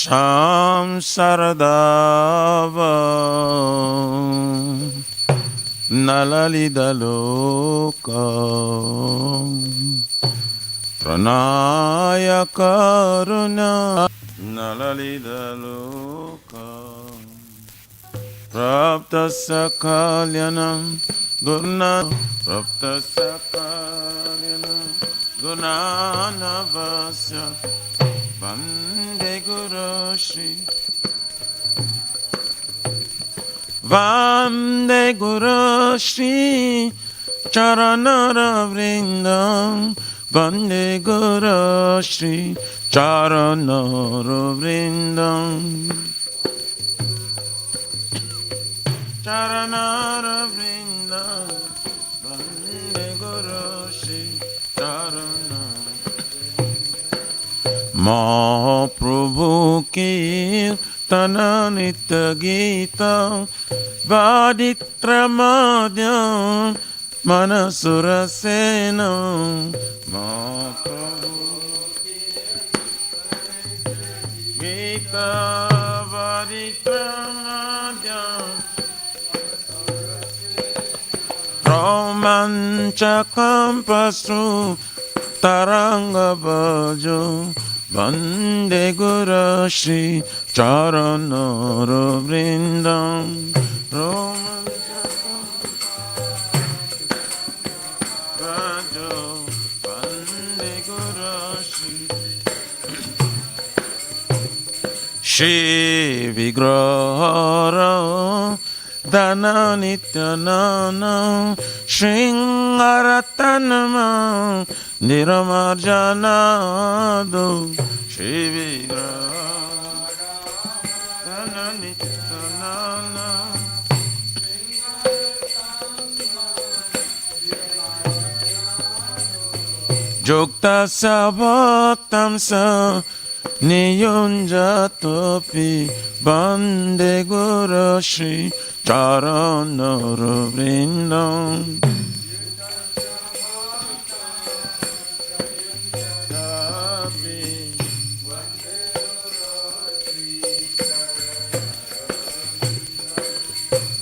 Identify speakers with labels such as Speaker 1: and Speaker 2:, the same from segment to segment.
Speaker 1: Sham Saradava Nalalidaloka Pranaya Karuna Nalalidaloka Prapta Sakalyanam Guna Prapta Sakalyanam Gunanavasya Vande Guru Shri Vande Guru Shri Charanara Vrindam Vande Guru Shri Charanara Vrindam Charanara Vrindam Vande Guru Shri Charanara Mahaprabhu ki Tana Nitya Gita Vaditramadhyam Manasura Mahaprabhu Gita Vaditramadhyam Romanchakam Pasru Taranga Bhajo Vande Guru Shri Charanara Vrindam Romanchakam Bhajo Vande Guru Shri Shri Vigrahara Dana Nityanana Shringaratanama Niramarjanado Shri Vigrahara Dana Nityanana Jokta Sabhatam Sa Niyunjatopi Vande Guru Shri Charanara Vrindam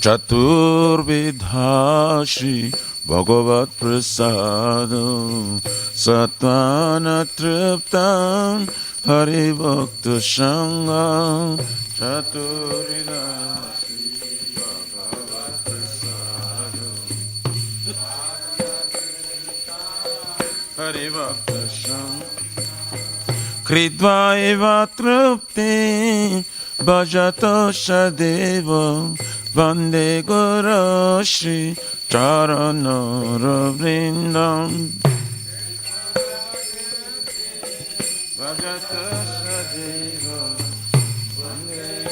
Speaker 1: Chaturvidha Shri Bhagavat Prasado Satvana Triptam Hari Bhakta Sangha Chaturvidha Shri Bhagavat Prasado Hari Bhakta Sangha Kridva eva trupti Bhajato Shadeva Vande Guru Shri Charanara Vrindam Bhajato Shadeva Vande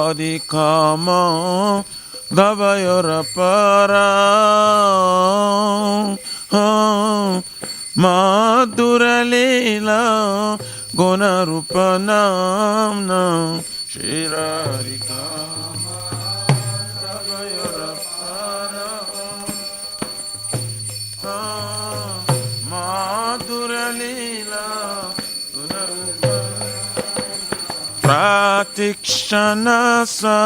Speaker 1: Shiradikama Davayorapara Madhuralila Gunarupanamna Shiradikama Davayorapara Madhuralila Pratikshanasa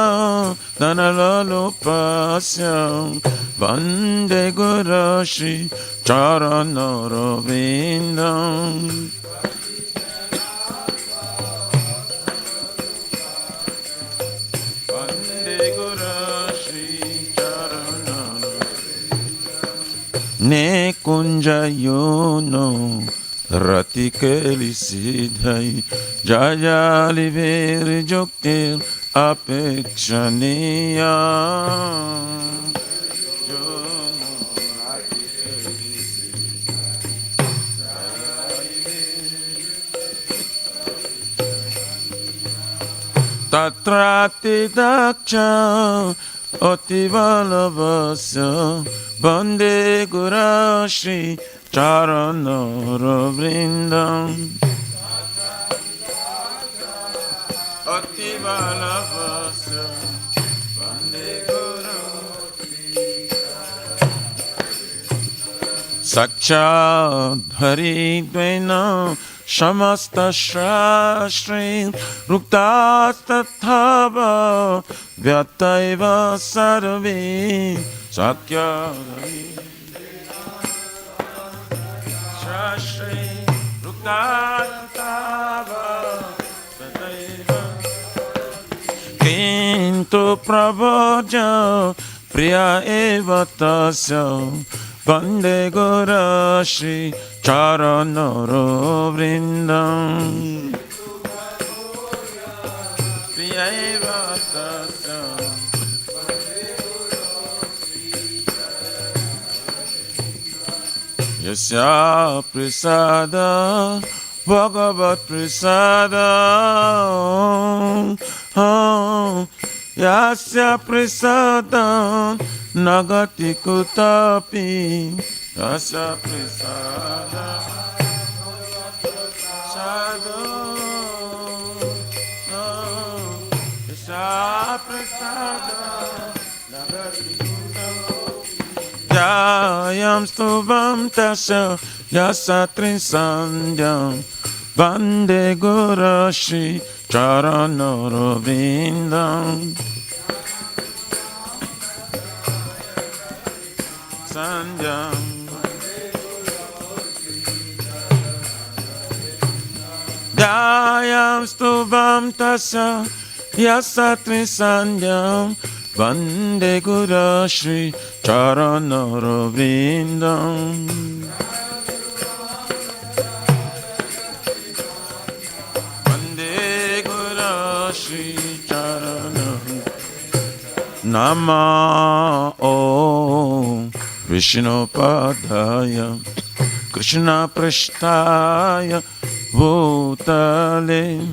Speaker 1: Dhanalopasya Vande Guru Shri Charanara Vrindam Vande Guru Shri Charanara Ne Kunja Yono Ratikeli Siddhai Jajali Veri Joktir Apekshaniya Tatrati Daksha Otivalavasya Vande Guru Shri Charanara Vrindam Otivalavasya Vande Guru Sakchadharidvena Shamasta Shastri Ruktastatthava Vyataiva Sarve Shastri Ruktastatthava Vyataiva Kintu Prabhaja Priya eva tasya Vande Guru Shri Charanaro Vrindam Priya eva tasya Yasya Prasada Bhagavat Prasada Yasya Prasada Nagati Kutapi Yasya Prasada Sadhu Yasya Prasada Nagati Kutapi Jayam Stubam Tasya Yasya Trisandyam Vande Guru Shri Charanaro Vrindam Sandhyam Jayam Stubam Tasya Yasatri Sandhyam Vande Guru Shri Charanaro Vrindam Nama Om Vishnu Padaya Krishna Prasthaya Bhutale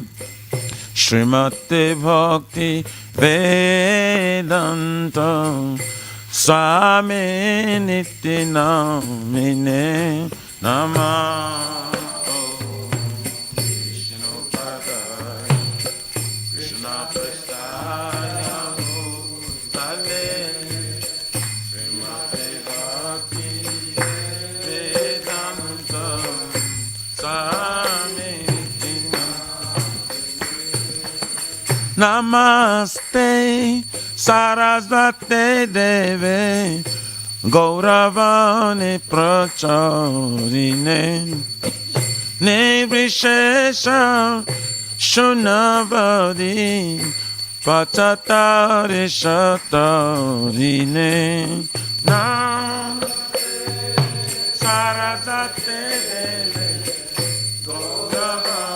Speaker 1: Srimate Bhakti Vedanta Swami Niti Namine Nama Namaste Sarasvate Deve Gauravani Pracharine Nivrishesha Shunavadi Pachatari Shatarine Nam Sarasvate Deve Gauravani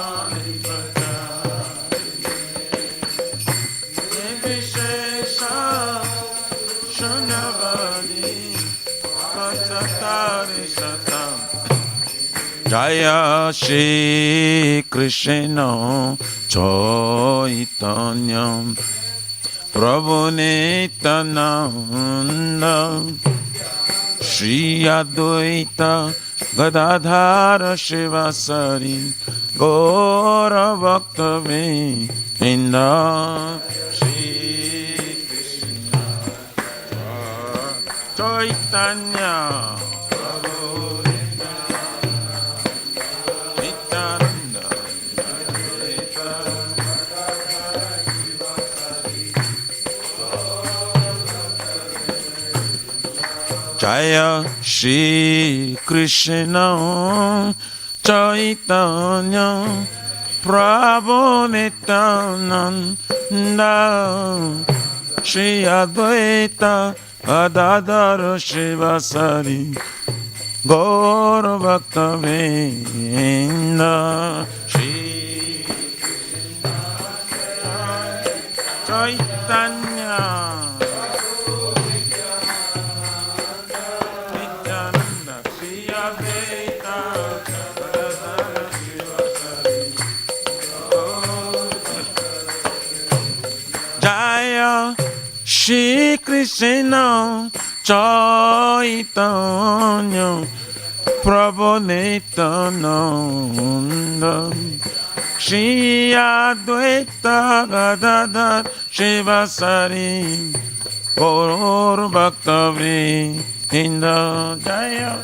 Speaker 1: Jaya Shri Krishna Chaitanya Prabhu Nityananda Shri Advaita Gadadhara Shivasari Gaura Bhakta Vrinda Shri Krishna Chaitanya Jaya Shri Krishna Chaitanya Prabhu Nityananda Shri Advaita Gadadhara Shivasari Gaura Bhakta Vrinda Shri Chaitanya Jaya Shri Krishna Chaitanya Prabhu Nityananda Shri Advaita Gadadhara Shivasari Gaura Bhakta Vrinda Jaya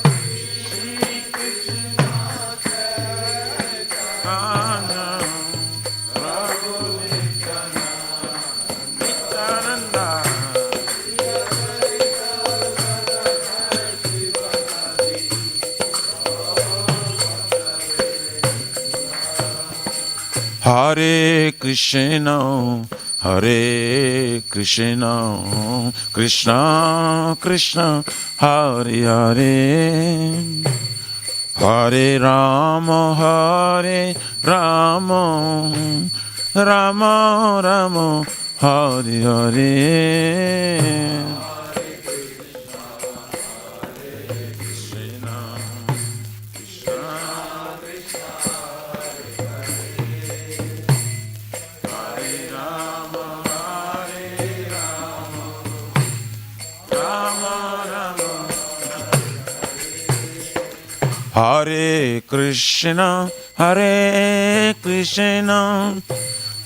Speaker 1: Hare Krishna, Hare Krishna, Krishna Krishna, Hare Hare, Hare Rama, Hare Rama, Rama Rama, Hare Hare. Hare Krishna, Hare Krishna,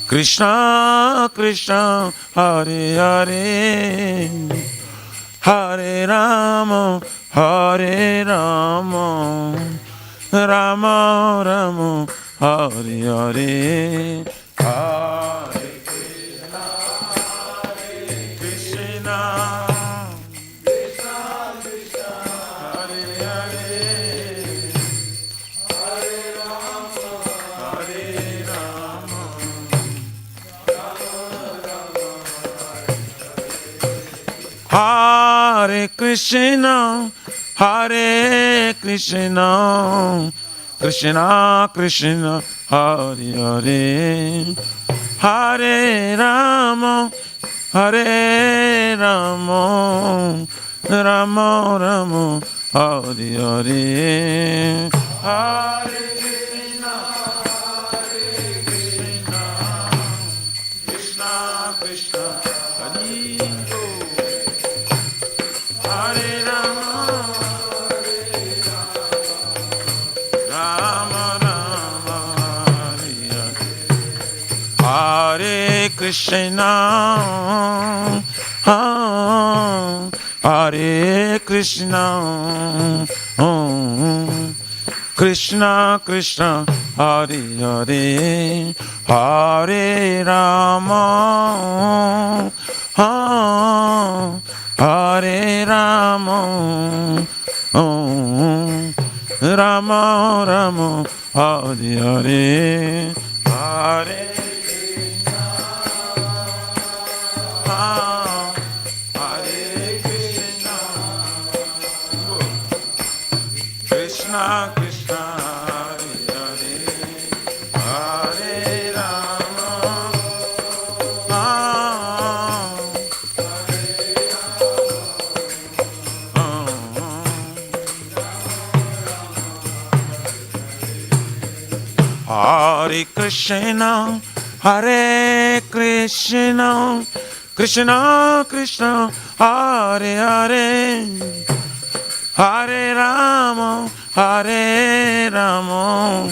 Speaker 1: Krishna Krishna, Hare Hare, Hare Rama, Hare Rama, Rama Rama, Hare Hare. Hare Krishna, Hare Krishna. Hare Krishna, Hare Krishna, Krishna Krishna, Hare Hare, Hare Rama, Hare Rama, Rama Rama, Hare Hare. Hare Krishna, Hare Krishna, Krishna Krishna, Hare Hare Rama, Rama Rama, Hare Krishna, Hare Krishna, Krishna Krishna, Hare Hare, Hare Rama, Hare Rama, Rama Rama, Hare Hare, Hare Krishna, Krishna, Hare Hare, Hare Rama, Hare Krishna, Hare Krishna, Krishna Krishna, Hare Hare, Hare Rama, Hare Rama,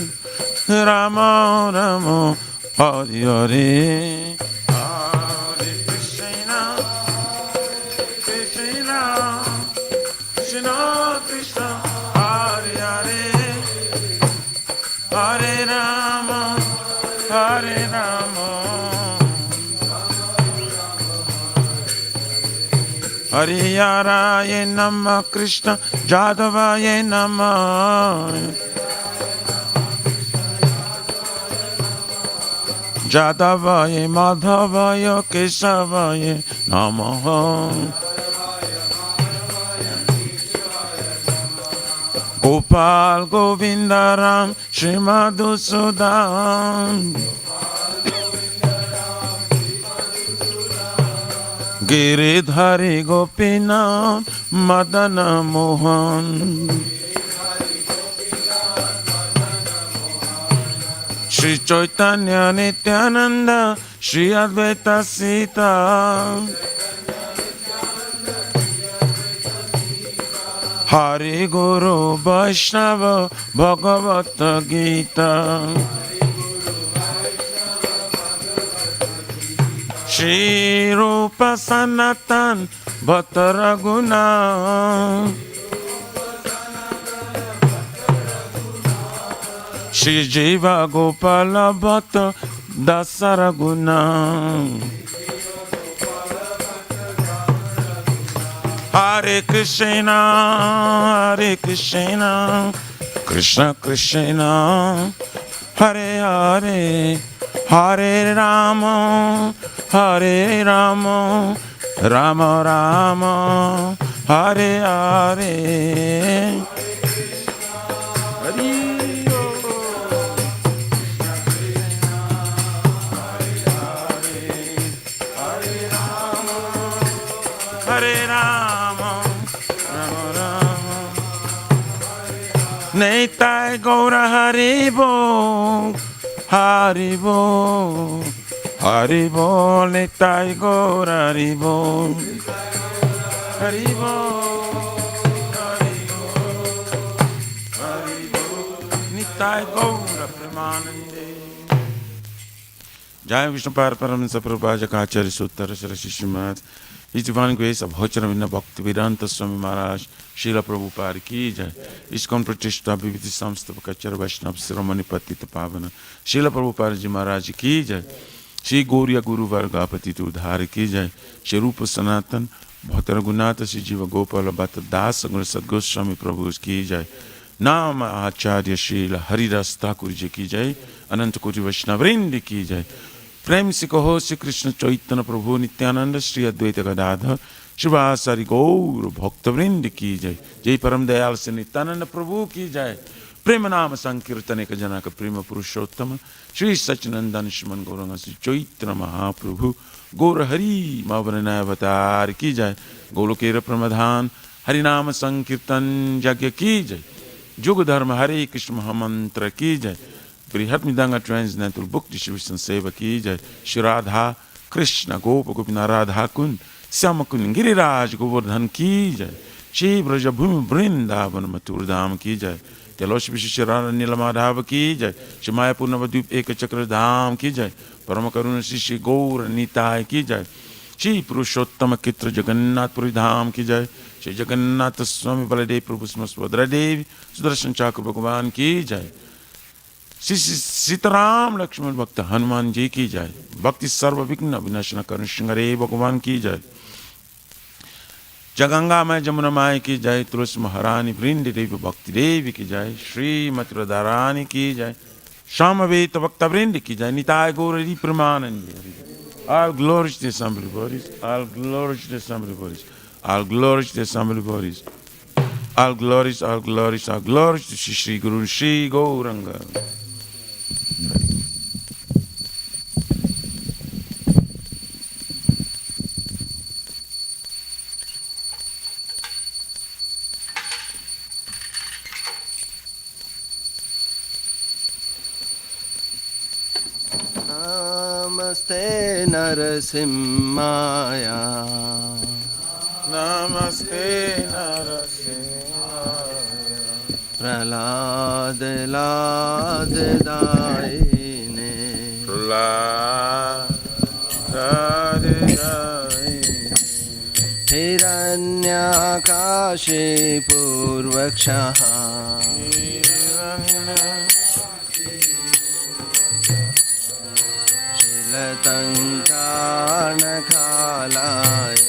Speaker 1: Rama Rama, Hare Hare. Hare Krishna, Krishna, Krishna Krishna, Hare Hare, Hare Rama, Hare Rama, Hariyaraye Namah, Krishna Jadavaye Namah, Jadavaye Madhavaya Kesavaye Namah, Gopal Govindaram Shri Madhusudan, Giridhari Gopinath Madana Mohan, Shri Chaitanya Nityananda Shri Advaita Sita, Hari Guru Vaishnava Bhagavata Gita, Shri Rupa Sanatan Bhatta Raghuna, Shri Jiva Gopala Bhatta Dasara Guna. Hare Krishna, Hare Krishna, Krishna Krishna, Hare Hare, Hare Rama, Hare Rama, Rama Rama, Hare Hare. Hare Rama, Rama Rama. Nitai Gaura Haribo, Haribo, Haribo, Nitai Gaura Haribo, Haribo, Haribo, Haribo, Nitai Gaura Premanande. Jai Vishnu Paraparamsa Prabhupada Kacharya Suttara Sarasi Srimad. His divine grace of Bhajana Bhaktivedanta Swami Maharaj, Srila Prabhupada ki jai. ISKCON Pratishta Bhiviti Samstava Kachara Vaishnava Siromani Patita Pavana, Srila Prabhupada Ji Maharaj ki jai. Shri Gauriya Guru Varga Patita Udhara ki jai. Shri Rupa Sanatan, Bhattara Gunata Shri Jiva Gopala Bhatta Das Sagar Sadgoswami Prabhu ki jai. Nama Acharya Srila Haridas Thakur Ji ki jai. Ananta Koti Vaishnavrinda ki jai. प्रेम से कहो श्री कृष्ण चैतन्य प्रभु नित्यानंद श्री अद्वैत गदाधर शिवासारि गौर भक्तवृंद की जय. जय परम दयाल से नित्यानंद प्रभु की जय. प्रेम नाम संकीर्तन एक जनक प्रेम पुरुषोत्तम श्री सच्चिनंदन श्रीमन गौरंग श्री चैत्र महाप्रभु गौर हरि मावरनाय अवतार की जय. गोलोकेर प्रमधान हरिनाम संकीर्तन यज्ञ की जय. जुग धर्म हरे कृष्ण महामंत्र की जय. Brihat Midanga Transcendental Book Distribution Seva ki jai. Shri Radha Krishna Gopa Gopina Radha Kun Syama Kun Giriraj Govardhan ki jai. Shri Braja Bhumi Vrindavan Mathur Dham ki jai. Telosh Vishishra Nilamadhava ki jai. Shri Mayapur Navadvip Eka Chakra Dham ki jai. Paramakaruna Shri Gaur Nitai ki jai. Shri Purushottama Kitra Jagannath Puri Dham ki jai. Shri Jagannath Swami Baladev Prabhu Smasvadra Devi Sudarshan Chakra Bhagavan ki jai. Shri Sitaram Lakshman भक्त हनुमान जी की जय. भक्ति सर्व विघ्न विनाशन करण श्रृंगारे भगवान की जय. जगंगा my Jamuna my की जय. तुलसी महारानी वृंद देवी भक्ति देवी की जय. श्रीमती राधारानी की जय. श्यामवेत भक्त वृंद की जय. निताय गौर हरि परमानंद. All glory to the assembly bodies. All glory to the assembly bodies. All glory to the assembly bodies. All glories, all glories, all glories to Shri Guru Shri Gauranga.
Speaker 2: Namaste Narasimhaya.
Speaker 1: Namaste Narasimhaya.
Speaker 2: Prahlad Lad Daine.
Speaker 1: Prahlad Lad Daine.
Speaker 2: Hiranyakashi Purvakshaha. Shilatankarna Khalaye.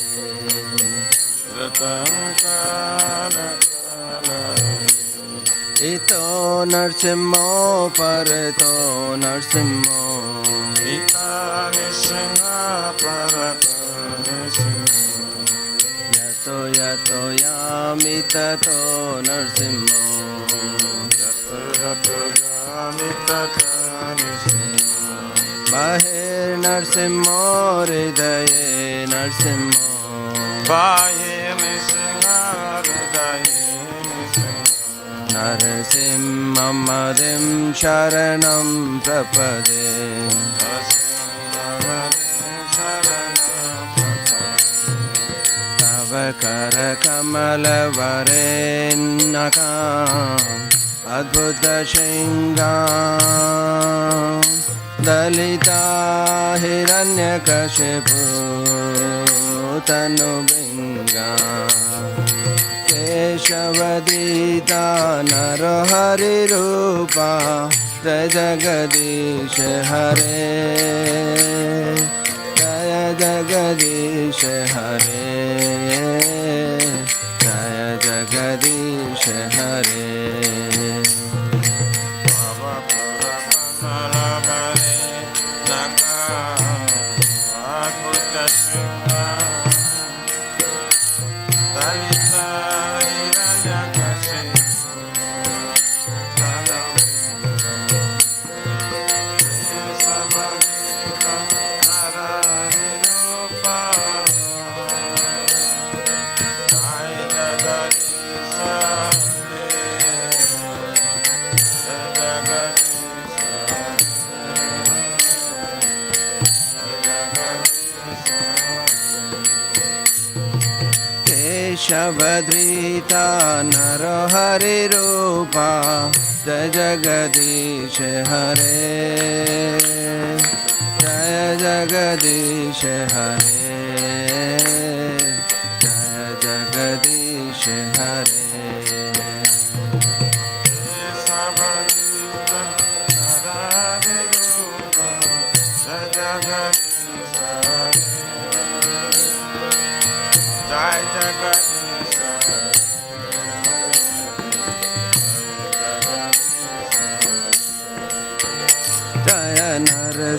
Speaker 2: Ito Narsimho Parato Narsimho.
Speaker 1: Ita Nishinga Parato Nishinga.
Speaker 2: Yato Yato Yamitato Narsimho.
Speaker 1: Yato Yato Yamitato Nishinga.
Speaker 2: Bahir Narsimho Hridaye Narsimho.
Speaker 1: Bahir Nishinga Hridaye Nishinga.
Speaker 2: Narasimham Madim Sharanam Prapade. Tava Kara Kamala Varenaka Adbhuta Shingam Dalita Hiranyakashipu Tanubinga Keshavadita Narahari Rupa जय जगदीश हरे जय जगदीश हरे जय जगदीश हरे शबद्रीता नरहरि रूपा जय जगदीश हरे जय जगदीश हरे जय जगदीश हरे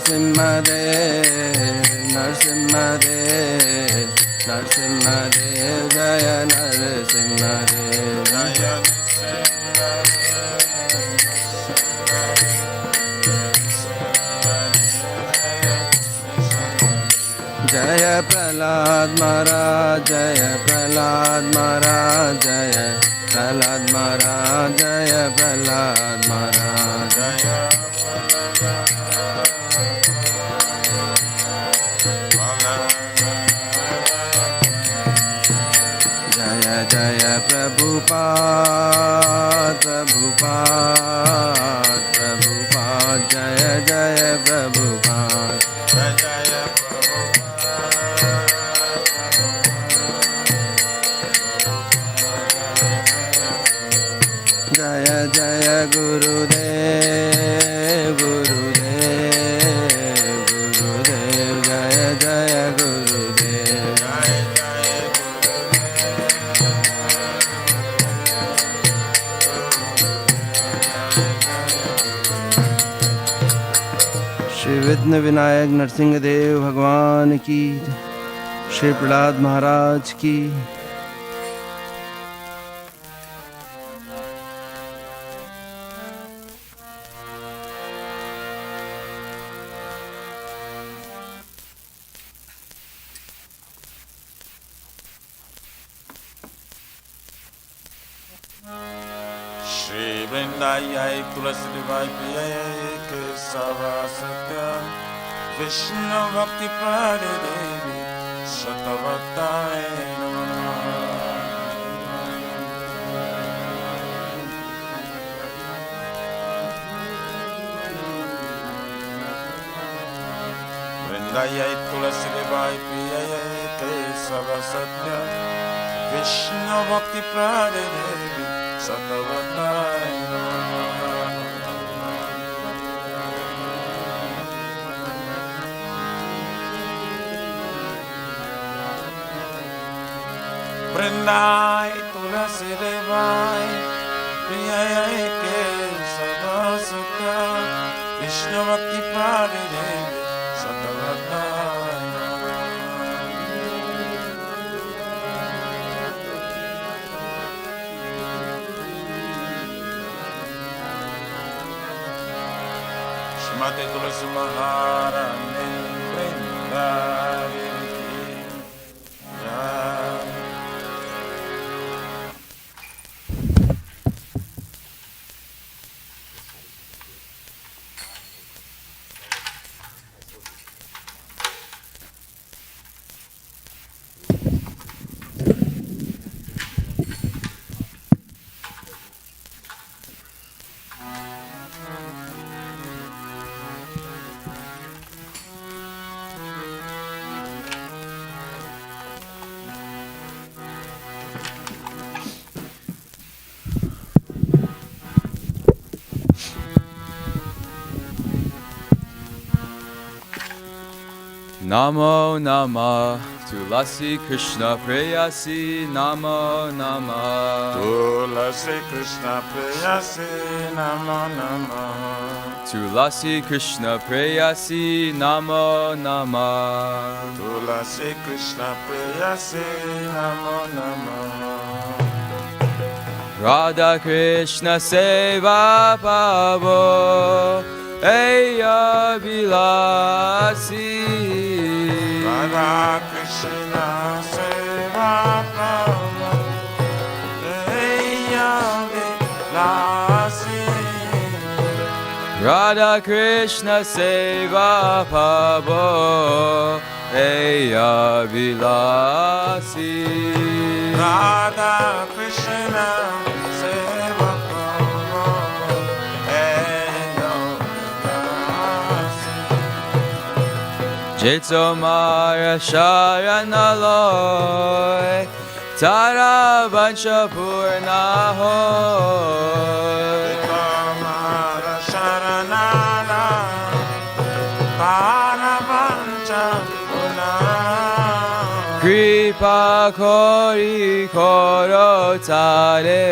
Speaker 2: नरसिंहदेव नरसिंहदेव नरसिंहदेव जय नरसिंहदेव जय प्रहलाद महाराज जय प्रहलाद महाराज जय प्रहलाद महाराज जय प्रहलाद महाराज जय प्रभुपाद प्रभुपाद प्रभुपाद जय जय प्रभुपाद जय जय गुरुदेव गुरुदेव गुरुदेव जय जय गुरुदेव श्री विघ्न विनायक नरसिंह देव भगवान की श्री प्रहलाद महाराज की
Speaker 1: श्री वृंदाई तुलसी देवाय प्रिय के सवा सत्य विष्णु भक्ति प्रदे देवी शतवताय नमः वृंदाई तुलसी देवाय प्रिय के सवा सत्य विष्णु भक्ति प्रदे देवी शतवताय वृंदाई तुलसी देवाय प्रिय के सदा सत्य विष्णु भक्ति प्रदे देवी शतवताय श्रीमती तुलसी महारानी वृंदाई
Speaker 3: Namo Namah Tulasi Krishna Preyasi Namo Namah
Speaker 1: Tulasi Krishna Preyasi Namo Namah
Speaker 3: Tulasi Krishna Preyasi Namo Namah
Speaker 1: Tulasi Krishna Preyasi Namo Namah
Speaker 3: Radha Krishna Seva Pavo Eya Vilasi
Speaker 1: Radha Krishna Seva Prabhu Eya Vilasi
Speaker 3: Radha Krishna Seva Pavo Eya Vilasi
Speaker 1: Radha Krishna Seva Prabhu Eya Vilasi
Speaker 3: Jetso Mara Sharanaloy Tara Vancha Purnahoy
Speaker 1: Kamara Sharanana Paravancha Una
Speaker 3: Kripa Kori Koro Tare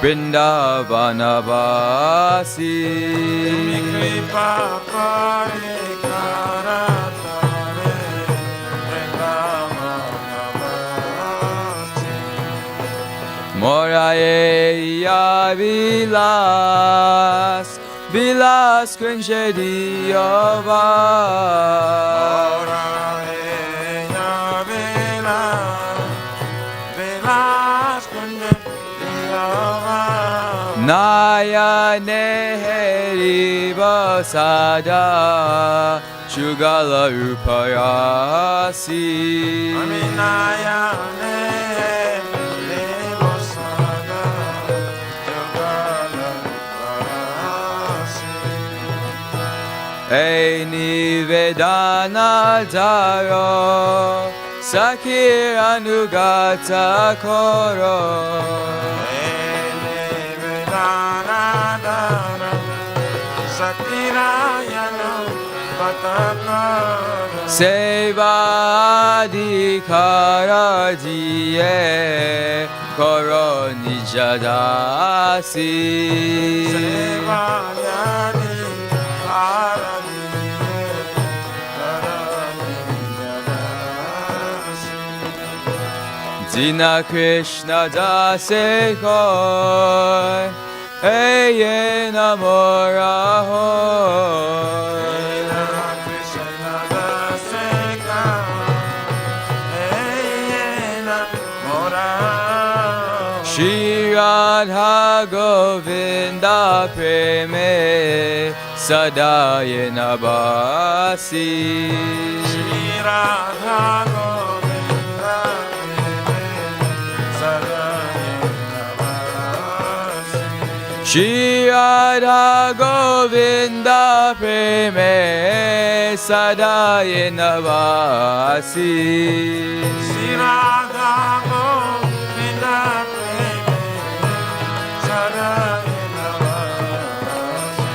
Speaker 3: Vrindavana Vasi
Speaker 1: Kripa Kari Karatare Vrindavanavasi
Speaker 3: Moraeya Vilas Vilas Kunjadiyava
Speaker 1: Ora Eya Vela Velas Kunja Diyava
Speaker 3: Naya Neheri Vasada Shugala Upayasi
Speaker 1: Aminaya Devosada Yogala Parasi
Speaker 3: Eini Vedana Daro Sakir Anugata Koro
Speaker 1: Ene Vedana Dara Sakira Yano Patakara
Speaker 3: Seva Adhikara Diye Koro Nijadasi
Speaker 1: Seva Yadi Harani Karani Yadasi
Speaker 3: Dina Krishna Dase Koi Eye Namorahoy
Speaker 1: Krishna Daseka Eyena Mora
Speaker 3: Shri Radha Govinda Preme Sadayena Basi
Speaker 1: Shri Radha Govinda Sadayena Vasi
Speaker 3: Shri Radha Govinda Preme Sadayena Basi
Speaker 1: Shri Radha Govinda Preme Sadayena Vasi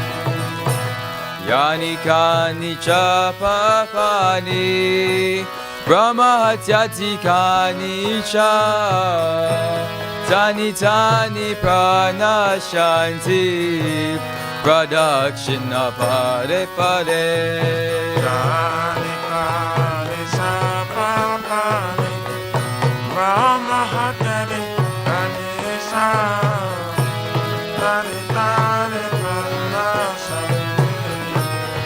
Speaker 3: Yani Kani Chapapani Brahma Hatyati Kani Cha Tani Tani Pranashanti Pradakshina Pade Pade
Speaker 1: Kani Kani Sapapani Brahma Hatari Kani Sa Tani Tani Pranashanti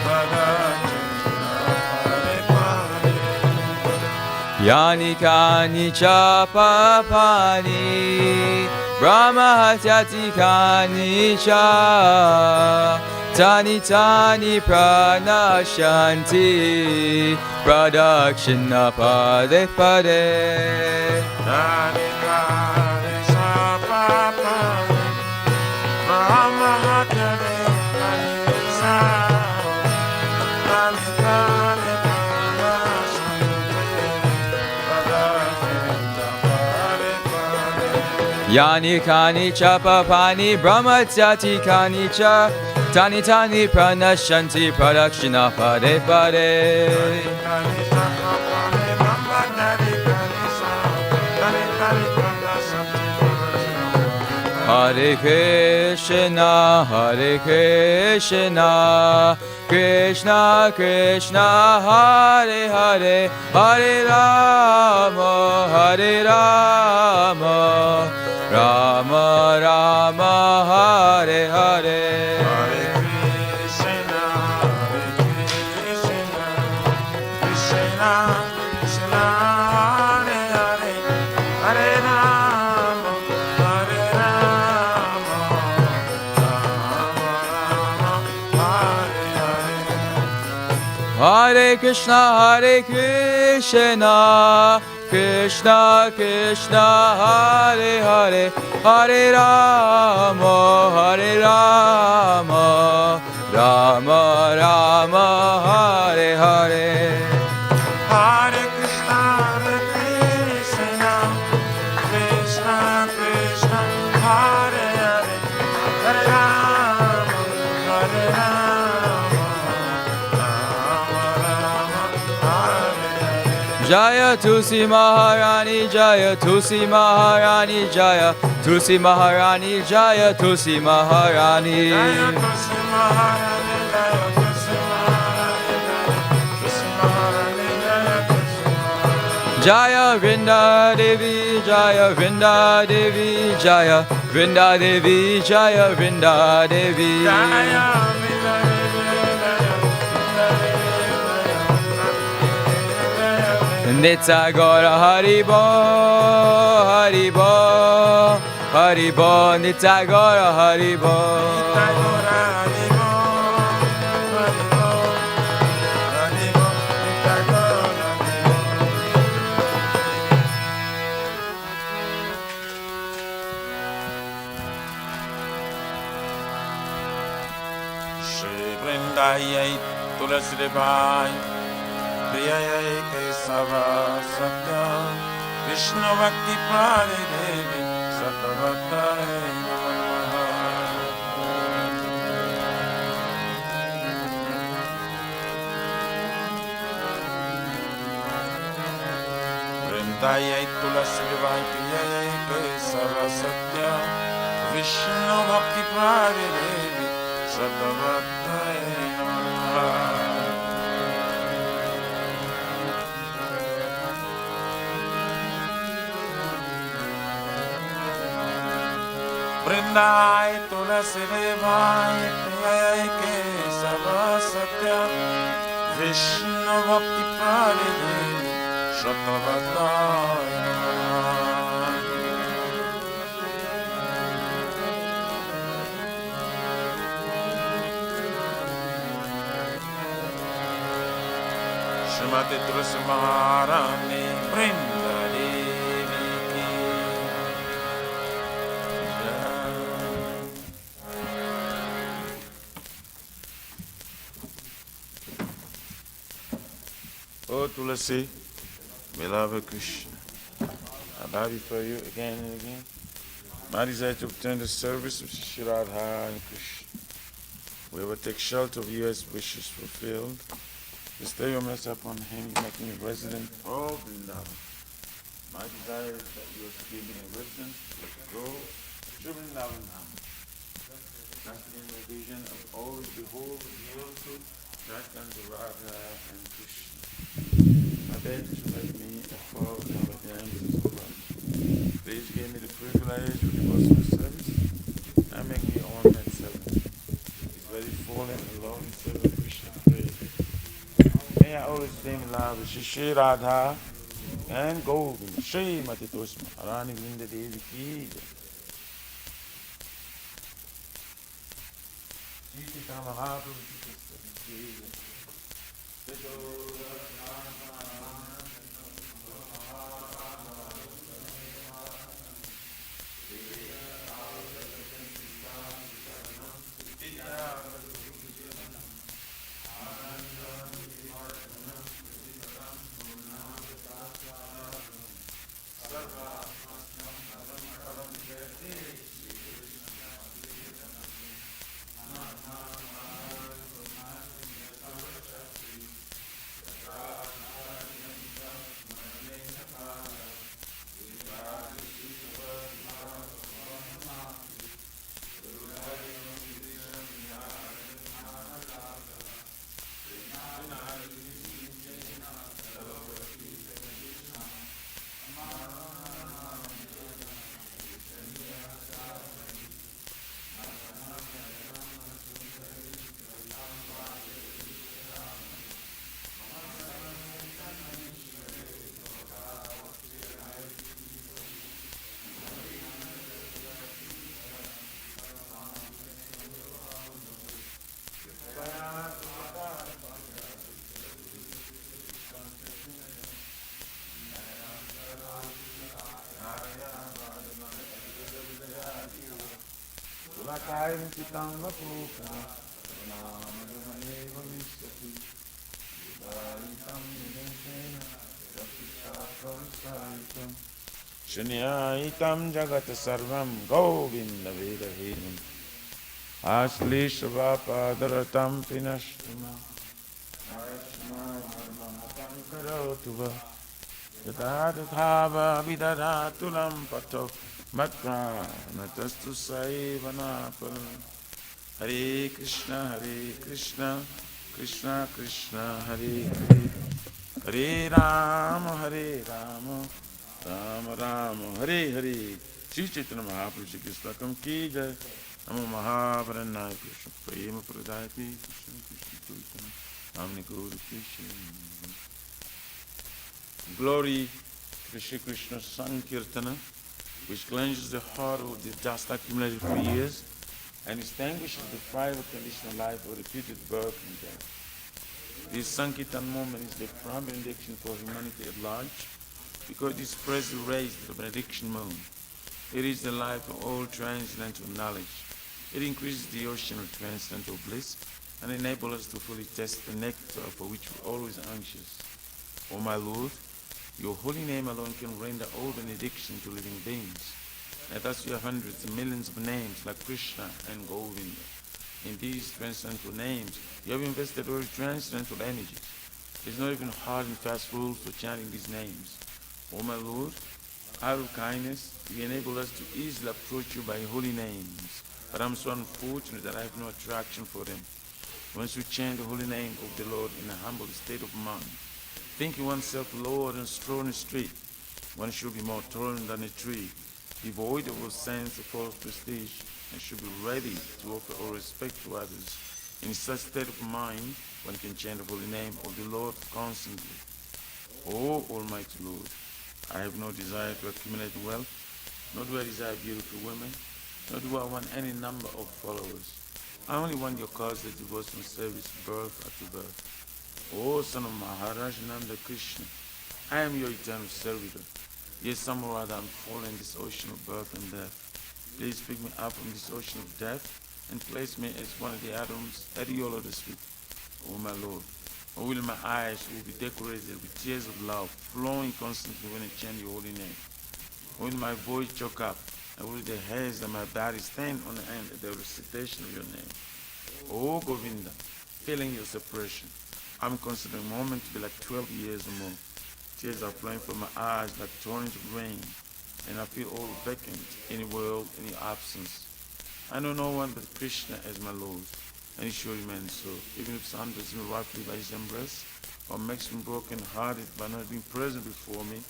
Speaker 1: Pradakshina Pade Pade
Speaker 3: Yani Kani Chapapani Brahma Hatyati Kani Cha Tani Tani Pranashanti Pradakshina Pade Pade
Speaker 1: Kani Kani Sapapani Brahma Hatari Kani Sa Tani Tani
Speaker 3: Yani Kani Chapapani Brahma Hatyati Kani Cha Tani tani pranashanti pradakshina pade pade. Hare Krishna, Hare Krishna, Krishna Krishna, Hare Hare, Hare Rama, Hare Rama, Rama Rama, Hare Hare.
Speaker 1: Hare Krishna, Hare Krishna, Krishna Krishna, Hare Hare, Hare Rama, Hare Rama, Rama Rama, Hare Hare.
Speaker 3: Hare Krishna, Hare Krishna, Krishna Krishna, Hare Hare, Hare Rama, Hare Rama, Rama Rama, Hare Hare.
Speaker 1: Hare Krishna, Hare Krishna, Krishna Krishna, Hare Hare, Hare Rama, Hare Rama, Rama Rama, Hare Hare.
Speaker 3: Jaya Tulsi Maharani, Jaya Tulsi Maharani, Jaya Tulsi Maharani, Jaya Tulsi Maharani.
Speaker 1: Jaya Tulsi Maharani, Jaya Tulsi Maharani, Tulsi Maharani, Jaya Tulsi Maharani.
Speaker 3: Jaya Vrinda Devi, Jaya Vrinda Devi, Jaya Vrinda Devi, Jaya Vrinda Devi.
Speaker 1: Jaya Vrinda Devi, Jaya Vrinda Devi, Jaya
Speaker 3: Nitya Gaura Haribo, Haribo, Haribo, Nitya Gaura Haribo.
Speaker 1: Shri Vrindayai Tulasi Devai Priyayai Kesava Satya Vishnu Bhakti Prade Devi Satavatai Namaha. Vrindayai Tulasi Devai Priyayai Kesava Satya Vishnu Bhakti Prade Devi Satavatai Namaha. Vrindai Tulasi Devai Priyayai Kesava Satya Vishnu Bhakti Prade Devi Satavatai Namaha. Shrimati Tulsi Maharani Vrinda Devi ki jai. Oh Tulsi, beloved Krishna, I bow before you again and again. My desire to obtain the service of Shri Radha and Krishna. We will take shelter of you as wishes fulfilled. Bestow your mercy upon him, making me resident of Vrindavan. My desire is that you will give me a residence to go to Vrindavan now. Granting me a vision of always behold you also, Jaikananda Radha and Krishna. I beg you to let me fall in the hands of Christ. Please give me the privilege of devotional service and make me on that servant. He's very fallen and loving servant Krishna. Pray. May I always sing love with Shri Radha and Govind, Shri Mati Tosma, Rani Vrinda Devi ki jai. Shri Chaitanya Mahaprabhu ki jai. Pitam Vapokara Namadhaneva Vishati Vidaritam Nideshena Rakshakavasaitam Shunyaitam Jagat Sarvam Govinda Vedahinam Aslishavapadaраtam Pinashtuma Arashmaharmahatam Karotuva Yadadhava Vidadatulam Pato Matra Natastu Saivanapal Hare Krishna, Krishna Krishna, Hare Hare, Hare Rama, Rama Rama, Hare Hare. Sri Chaitanya Mahaprabhu Shri Krishna Kam Ki Jai. Namo Mahavarana Krishna Prema Pradayati Krishna Krishna Chaitanya Namni Gaura Krishna. Glory to Shri Krishna Sankirtana, which cleanses the heart of the dust accumulated for years and extinguishes the fire of conditional life of repeated birth and death. This Sankirtan moment is the prime benediction for humanity at large, because it spreads the rays of the benediction moon. It is the life of all transcendental knowledge. It increases the ocean of transcendental bliss and enables us to fully test the nectar for which we are always anxious. O my Lord, your holy name alone can render all benediction to living beings. And thus you have hundreds and millions of names like Krishna and Govinda. In these transcendental names, you have invested all transcendental energies. There is not even hard and fast rules for chanting these names. O my Lord, out of kindness, you enable us to easily approach you by holy names. But I am so unfortunate that I have no attraction for them. Once you chant the holy name of the Lord in a humble state of mind, thinking oneself Lord and strong and straight, one should be more tolerant than a tree, devoid of all sense of false prestige, and should be ready to offer all respect to others. In such state of mind, one can chant the holy name of the Lord constantly. O Almighty Lord, I have no desire to accumulate wealth, nor do I desire beautiful women, nor do I want any number of followers. I only want your cause that devotional service birth after birth. O son of Maharaj Nanda Krishna, I am your eternal servitor. Yet somehow or other I am fallen in this ocean of birth and death. Please pick me up from this ocean of death and place me as one of the atoms at your lotus feet. O my Lord, or will my eyes will be decorated with tears of love flowing constantly when I chant your holy name. When my voice choke up, and will the hairs of my body stand on end at the recitation of your name. O Govinda, feeling your suppression, I'm considering a moment to be like 12 years or more. Tears are flowing from my eyes like torrents of rain, and I feel all vacant in the world in your absence. I know no one but Krishna as my Lord, and he sure remains so. Even if someone does me roughly by his embrace, or makes me broken-hearted by not being present before me,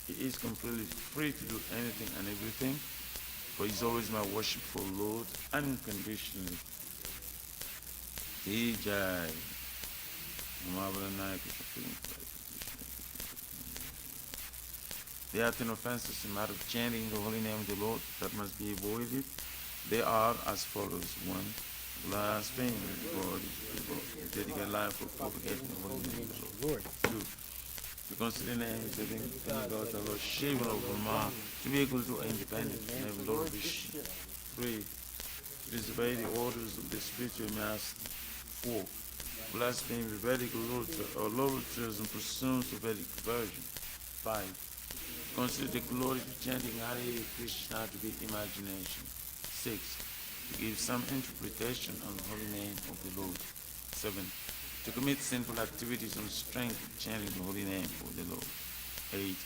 Speaker 1: he is completely free to do anything and everything, for he is always my worshipful Lord, unconditionally. Jai. There are 10 offenses in matter of chanting the holy name of the Lord that must be avoided. They are as follows. 1. Blasphemy before the dedicate life for propagating the holy name of the Lord. 2. To consider names living demigods of Lord Shiva or Brahma to be equal to independent name of Lord Vishnu. 3. To disobey the orders of the spiritual master. 4. Blaspheme Vedic literature or literatures and pursuits of Vedic version. 5. Consider the glory of chanting Hare Krishna to be imagination. 6. To give some interpretation on the holy name of the Lord. 7. To commit sinful activities on strength of chanting the holy name of the Lord. 8.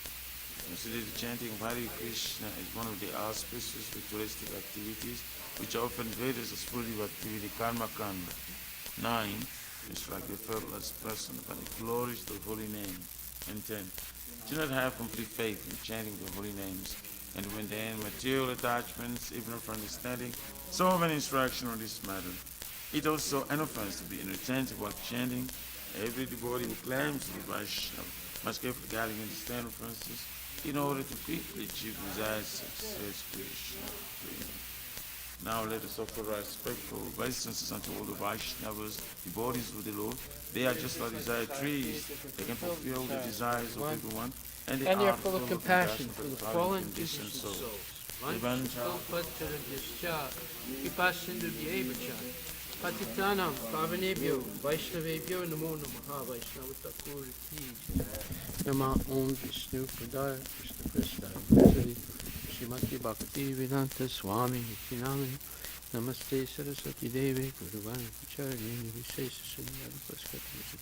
Speaker 1: Consider the chanting of Hare Krishna as one of the auspicious ritualistic activities which are often treated as spiritual activity karma kanda. 9. Instruct the faithless person about the glories of the holy name. And 10. Do not have complete faith in chanting the holy names, and when they end material attachments, even for understanding, some of an instruction on this matter. It also an offense to be inattentive while chanting. Every devotee who claims to be Vaishnava must carefully guard against these 10 offenses in order to quickly achieve desired success. Krishna. Now let us offer our respectful obeisances unto all the Vaishnavas, devotees of the Lord. They are just like desired trees. They can fulfill the desires of everyone, and they are full of compassion for the fallen conditioned souls.
Speaker 4: Vanchakilpatarabhyascha Kipasindubhyeva cha Patitanam Pavanebhyo Vaishnavebhyo Namo Namaha Vaishnavatakur Ki Nama Om Vishnu Padaya Krishna Krishna Vajali Srimati Bhakti Vedanta Swami Nitinami Namaste Saraswati Devi Guruvani Vicharini Vishesha Sunyadi Paskati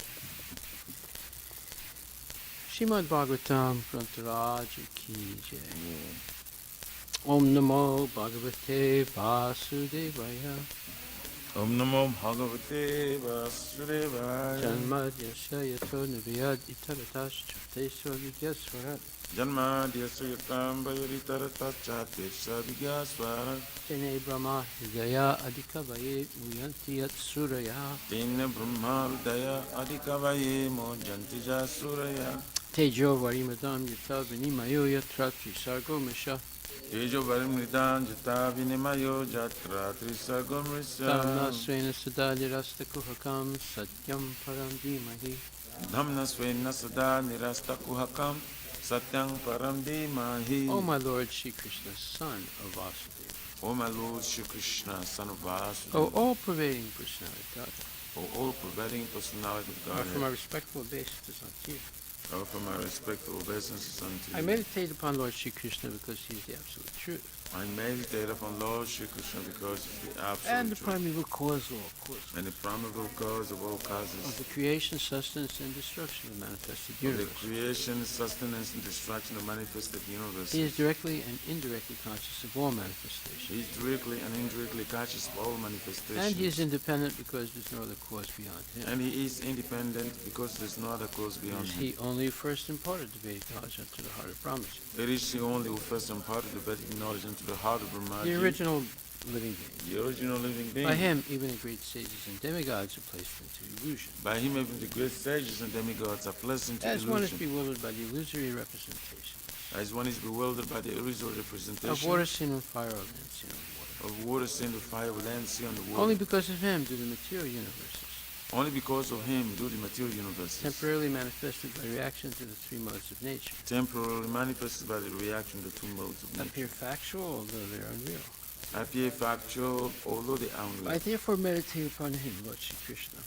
Speaker 4: Srimad Bhagavatam Grantaraja Ki Jai Om Namo Bhagavate Vasudevaya
Speaker 1: Om Namo Bhagavate Vasudevaya.
Speaker 4: Janmadhyasya Yato Niviyad Itaratas Chatesva Vidyasvarat
Speaker 1: Janma Dyasayatam Bayaritarata Vigyaswara.
Speaker 4: Tene Brahma Hridaya Adhikavaye Uyanti Yat Suraya
Speaker 1: Tena Brahma Daya Adhikavaye Mojanti Suraya.
Speaker 4: Tejo Varimadam Yata Vinimayo Yatra Trisargo Misha
Speaker 1: Tejo Varimridan Jata Vinimayo Jatra Trisagomrisa.
Speaker 4: Tamna Svena Sadali Rasta Kuhakam Satyam Param Dhimahi
Speaker 1: Dhamna Svena Sada Nirasta Kuhakam Satyang Param Dhimahi.
Speaker 4: O my Lord Shri Krishna, son of Vasudeva,
Speaker 1: O my Lord Shri Krishna, son of Vasudeva,
Speaker 4: O all-pervading personality of God,
Speaker 1: O all-pervading personality of
Speaker 4: offer my
Speaker 1: Godhead,
Speaker 4: respectful obeisances unto you.
Speaker 1: I offer my respectful obeisances unto
Speaker 4: I
Speaker 1: you.
Speaker 4: meditate upon Lord Shri Krishna because he is the absolute truth
Speaker 1: I meditate upon Lord Shri Krishna because He is the
Speaker 4: and
Speaker 1: absolute
Speaker 4: the
Speaker 1: truth
Speaker 4: primeval cause of all causes,
Speaker 1: and the primeval cause of all
Speaker 4: of
Speaker 1: causes,
Speaker 4: the creation, sustenance, and destruction of the manifested
Speaker 1: of the
Speaker 4: universe.
Speaker 1: creation, sustenance, and destruction of manifested universe.
Speaker 4: He is directly and indirectly conscious of all manifestations.
Speaker 1: He is directly and indirectly conscious of all manifestations.
Speaker 4: And he is independent because there's no other cause beyond him.
Speaker 1: And He is independent because there is no other cause beyond
Speaker 4: It is
Speaker 1: Him.
Speaker 4: he only first imparted the Vedic knowledge unto the heart of Brahmaji,
Speaker 1: It is He only who first imparted the Vedic knowledge into the heart of Brahma,
Speaker 4: the original living being.
Speaker 1: the original living being.
Speaker 4: By him, even the great sages and demigods are placed into illusion.
Speaker 1: By Him, even the great sages and demigods are placed into
Speaker 4: As one is
Speaker 1: illusion.
Speaker 4: bewildered by the illusory representation
Speaker 1: As one is bewildered by the illusory representation
Speaker 4: of water, seen on fire, or land seen on water.
Speaker 1: of water, seen the fire, land, sea, on the water.
Speaker 4: Only because of him do the material universes,
Speaker 1: Only because of Him do the material universes,
Speaker 4: temporarily manifested by reaction to the three modes of nature,
Speaker 1: temporarily manifested by the reaction to two modes of nature,
Speaker 4: appear factual although they are unreal.
Speaker 1: appear factual, although they are unreal.
Speaker 4: I therefore meditate upon him, Lord Shri Krishna,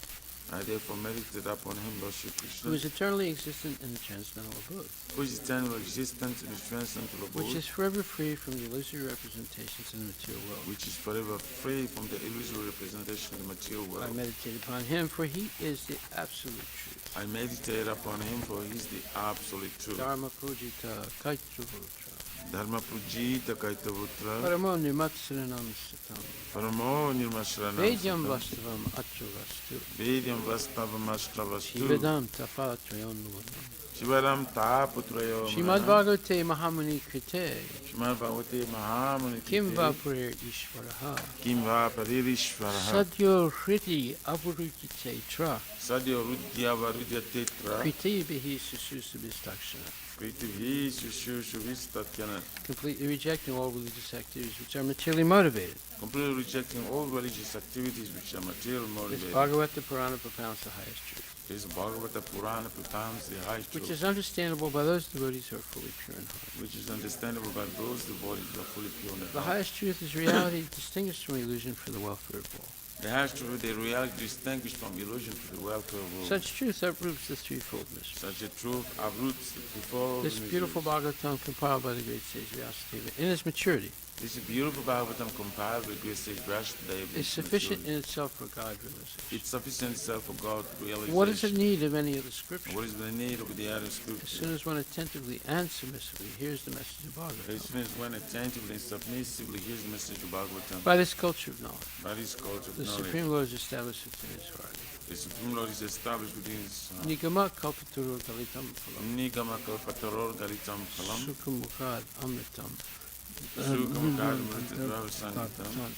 Speaker 1: I therefore meditate upon Him, Lord Shri Krishna,
Speaker 4: who is eternally existent in the transcendental abode,
Speaker 1: who is eternal existence in the transcendental
Speaker 4: which
Speaker 1: abode,
Speaker 4: is forever free from the illusory representations in the material world.
Speaker 1: which is forever free from the illusory representation of the material
Speaker 4: I
Speaker 1: world.
Speaker 4: meditate upon him, for he is the absolute truth.
Speaker 1: I meditate upon Him, for He is the absolute truth.
Speaker 4: Dharma pujita kaitruvutra.
Speaker 1: Dharma Pujita Kaitavutra,
Speaker 4: Paramo nimatsaranam satam.
Speaker 1: Paramo Nirmashranam,
Speaker 4: Vedyam vastavam atravastu.
Speaker 1: Vedyam Vastavamastravasthu,
Speaker 4: Shivedam tapatrayon nuvanam.
Speaker 1: Shivaram Taputrayo,
Speaker 4: Shrimad Bhagavate Mahamuni Krite.
Speaker 1: Shrimad Bhagavate Mahamuni
Speaker 4: Kim va purer ishvaraha.
Speaker 1: Kim Va Paririshvaraha,
Speaker 4: Sadyo hriti avarujite tra.
Speaker 1: Sadyo Rudya Varudya Tetra,
Speaker 4: Kriti bihi sususabhistakshana.
Speaker 1: Kritivi Shushuvistatyana,
Speaker 4: Completely rejecting all religious activities which are materially motivated.
Speaker 1: completely rejecting all religious activities which are material
Speaker 4: This
Speaker 1: motivated.
Speaker 4: Bhagavata Purana propounds the highest truth,
Speaker 1: This Bhagavata Purana proclaims the high
Speaker 4: which
Speaker 1: truth,
Speaker 4: is understandable by those devotees who are fully pure in heart.
Speaker 1: which is understandable by those devotees who are fully pure in
Speaker 4: The
Speaker 1: heart.
Speaker 4: highest truth is reality distinguished from illusion for the welfare of all.
Speaker 1: The highest truth, the reality distinguished from illusion for the welfare of all.
Speaker 4: Such truth uproots the threefold mystery.
Speaker 1: Such a truth uproots before
Speaker 4: This beautiful Bhagavatam compiled by the great sage Vyasadeva in its maturity
Speaker 1: This beautiful Bhagavatam compiled with great sage Vyasadeva
Speaker 4: is sufficient in itself for God realization.
Speaker 1: It's sufficient itself for God realization.
Speaker 4: What is the need of any other scripture?
Speaker 1: What is the need of the other
Speaker 4: As
Speaker 1: scripture?
Speaker 4: soon as one attentively and submissively hears the message of
Speaker 1: As
Speaker 4: Bhagavatam,
Speaker 1: soon as one attentively and submissively hears the message of Bhagavatam,
Speaker 4: by this culture of knowledge,
Speaker 1: by this culture of
Speaker 4: the
Speaker 1: knowledge,
Speaker 4: Supreme Lord is established within his heart.
Speaker 1: the Supreme Lord is established within his heart.
Speaker 4: Nigama kalpaturu galitam phalam,
Speaker 1: Nigamaka Pataror Galitam Kalam,
Speaker 4: sukhamukad amritam,
Speaker 1: Sukamakadamrita Sangitam,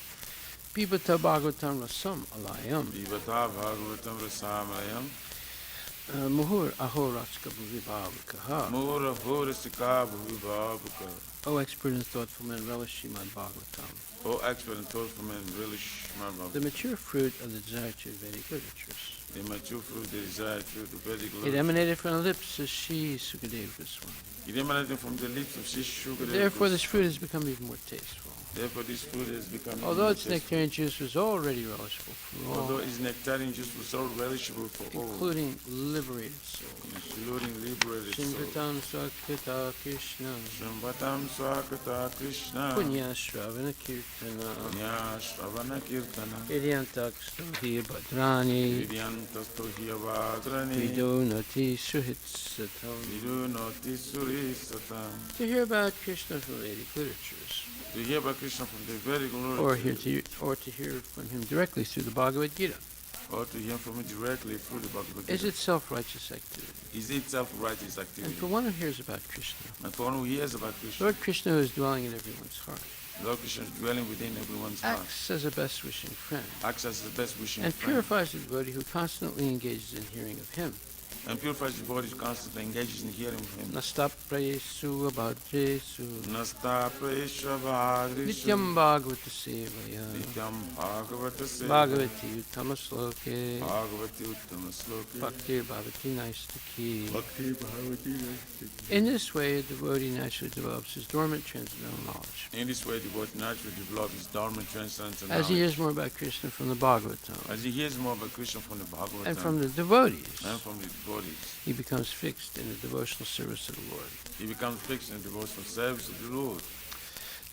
Speaker 4: Pibata Bhagavatam rasam alayam,
Speaker 1: Vivata Bhagavatam Rasamayam,
Speaker 4: muhur ahorachka bhuvibhavakaha.
Speaker 1: Mura Horisika Bhuvibhavuka.
Speaker 4: O expert and thoughtful men, relish Srimad Bhagavatam,
Speaker 1: O expert and thoughtful man, relish my
Speaker 4: the mature fruit of the desired to Vedic literatures.
Speaker 1: the mature fruit, the desire truth, the Vedic
Speaker 4: It
Speaker 1: literature.
Speaker 4: emanated from the lips of Sri Sukadeva Goswami.
Speaker 1: It emanated from the lips of Sri Shukadeva
Speaker 4: Therefore, this fruit
Speaker 1: Goswami.
Speaker 4: has become even more tasteful.
Speaker 1: Therefore, this food has become
Speaker 4: Although its
Speaker 1: tasteful.
Speaker 4: nectarian juice was already relishable for
Speaker 1: Although
Speaker 4: all,
Speaker 1: its nectarian juice was so relishable for all,
Speaker 4: including liberated souls.
Speaker 1: including liberated souls.
Speaker 4: Shinvatam Swakata Krishna,
Speaker 1: Shambhatam Swakata Krishna,
Speaker 4: Punya Shravana Kirtana,
Speaker 1: Punya Shravana Kirtana,
Speaker 4: Iryantak Stohi Bhadrani,
Speaker 1: Vidyantasto Hiyavadrani,
Speaker 4: Vido Nati Suhitsatam.
Speaker 1: Vidunoti Suri Satam.
Speaker 4: To hear about Krishna from Vedic literatures,
Speaker 1: To hear about Krishna from the very glory,
Speaker 4: or to hear from him directly through the Bhagavad Gita,
Speaker 1: or to hear from it directly through the Bhagavad
Speaker 4: is
Speaker 1: Gita,
Speaker 4: itself righteous activity.
Speaker 1: is itself righteous
Speaker 4: And
Speaker 1: activity.
Speaker 4: for one who hears about Krishna,
Speaker 1: And for one who hears about Krishna,
Speaker 4: Lord Krishna, who is dwelling in everyone's heart,
Speaker 1: Lord Krishna is dwelling within everyone's heart,
Speaker 4: acts as a best wishing friend,
Speaker 1: acts as the best wishing
Speaker 4: and
Speaker 1: friend,
Speaker 4: purifies the devotee who constantly engages in hearing of him.
Speaker 1: and purifies the body, constantly engages in hearing of him.
Speaker 4: Nastaprayesu abhadresu
Speaker 1: Nasta Preshva Bhadrishu
Speaker 4: nityam bhagavata sevaya
Speaker 1: Nityam Bhagavata Seva
Speaker 4: bhagavati uttama sloke
Speaker 1: Bhagavati Uttama Sloki
Speaker 4: bhaktir bhavati naistaki.
Speaker 1: Bhakti Bhagavati.
Speaker 4: In this way, a devotee naturally develops his dormant transcendental knowledge.
Speaker 1: In this way, the devotee naturally develops his dormant transcendental
Speaker 4: As he
Speaker 1: knowledge.
Speaker 4: hears more about Krishna from the Bhagavatam
Speaker 1: As he hears more about Krishna from the Bhagavatam
Speaker 4: and from the devotees,
Speaker 1: and from the devotees,
Speaker 4: he becomes fixed in the devotional service of the Lord.
Speaker 1: he becomes fixed in devotional service of the Lord.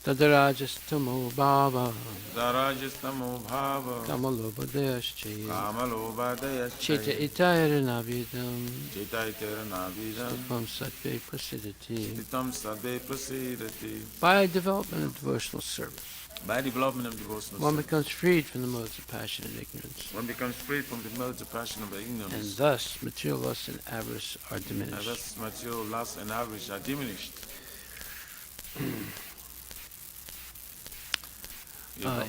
Speaker 4: Tadarajastamo bhava
Speaker 1: Darajastamo Bhava
Speaker 4: kamalobhadayasche
Speaker 1: Kamalobhadayas
Speaker 4: cheta itayara navidam
Speaker 1: Chetaitera Navidam
Speaker 4: stipam sattve prasidati.
Speaker 1: Stitam Sadhe Prasidati.
Speaker 4: By development of devotional service,
Speaker 1: By development of devotional
Speaker 4: one
Speaker 1: service,
Speaker 4: becomes freed from the modes of passion and ignorance,
Speaker 1: one becomes freed from the modes of passion of
Speaker 4: and
Speaker 1: ignorance,
Speaker 4: thus material lust and avarice are
Speaker 1: and
Speaker 4: diminished.
Speaker 1: thus material lust and avarice are diminished.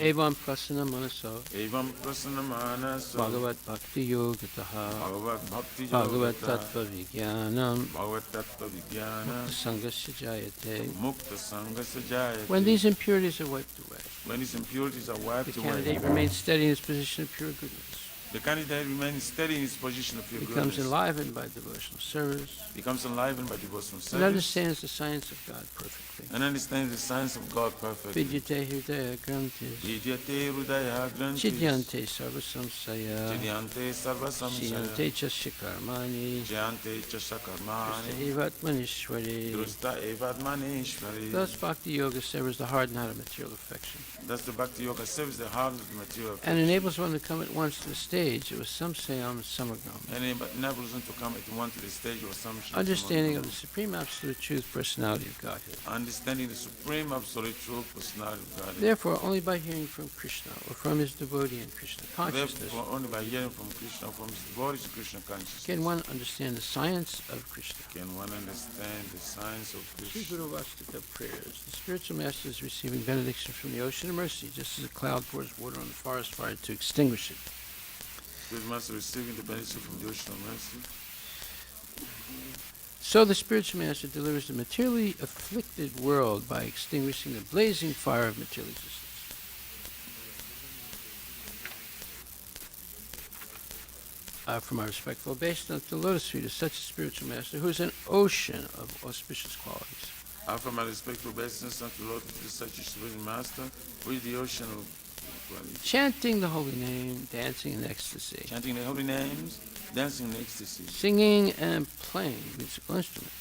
Speaker 4: Evam prasana manaso
Speaker 1: Evam prasanamanaso
Speaker 4: bhagavat bhakti yogataha
Speaker 1: Bhagavat Bhakti
Speaker 4: bhagavat
Speaker 1: Yogata
Speaker 4: tattva vijnanam
Speaker 1: Bhagavat Tattva Vijnana
Speaker 4: sangasya jayate.
Speaker 1: Mukta Sangha Sajayati.
Speaker 4: When these impurities are wiped away,
Speaker 1: When these impurities are
Speaker 4: the
Speaker 1: wiped away,
Speaker 4: candidate remains steady in his position of pure goodness,
Speaker 1: the candidate remains steady in his position of pure
Speaker 4: becomes
Speaker 1: goodness,
Speaker 4: enlivened by devotional service,
Speaker 1: becomes enlivened by devotional
Speaker 4: and
Speaker 1: service,
Speaker 4: understands the science of God perfectly.
Speaker 1: and understands the science of God perfectly.
Speaker 4: Vidyate hridaya grantis,
Speaker 1: Vidyate Hridaya Grantis
Speaker 4: chidyante sarva samsaya,
Speaker 1: Chidyante Sarva Samsaya
Speaker 4: siyante chasya karmani,
Speaker 1: Jyante Chasakarmani
Speaker 4: evatmanishwari.
Speaker 1: Drusta Evatmaneshwari.
Speaker 4: Thus, Bhakti Yoga severs the hard knot of material affection
Speaker 1: Thus the Bhakti Yoga serves the heart of the material
Speaker 4: and enables one to come at once to the stage of samsayam samagam,
Speaker 1: and it enables them to come at once to the stage of assumption.
Speaker 4: understanding of the supreme absolute truth personality of Godhead.
Speaker 1: Understanding the supreme absolute truth personality of God.
Speaker 4: Therefore, only by hearing from Krishna or from his devotee in Krishna consciousness
Speaker 1: Therefore, only by hearing from Krishna, from his devotees to Krishna consciousness,
Speaker 4: can one understand the science of Krishna.
Speaker 1: can one understand the science of
Speaker 4: Sri
Speaker 1: Krishna.
Speaker 4: Guru Vastika prayers. The spiritual master is receiving benediction from the ocean of mercy, just as a cloud pours water on the forest fire to extinguish it.
Speaker 1: Spirit Master receiving the benediction from the ocean of mercy.
Speaker 4: So the spiritual master delivers the materially afflicted world by extinguishing the blazing fire of material existence. From our respectful obeisance to the lotus feet of such a spiritual master who is an ocean of auspicious qualities.
Speaker 1: After my respectful obeisance unto Lord, to such a spiritual master, with the ocean of qualities.
Speaker 4: Chanting the holy name, dancing in ecstasy,
Speaker 1: Chanting the holy names, dancing in ecstasy,
Speaker 4: singing and playing musical instruments.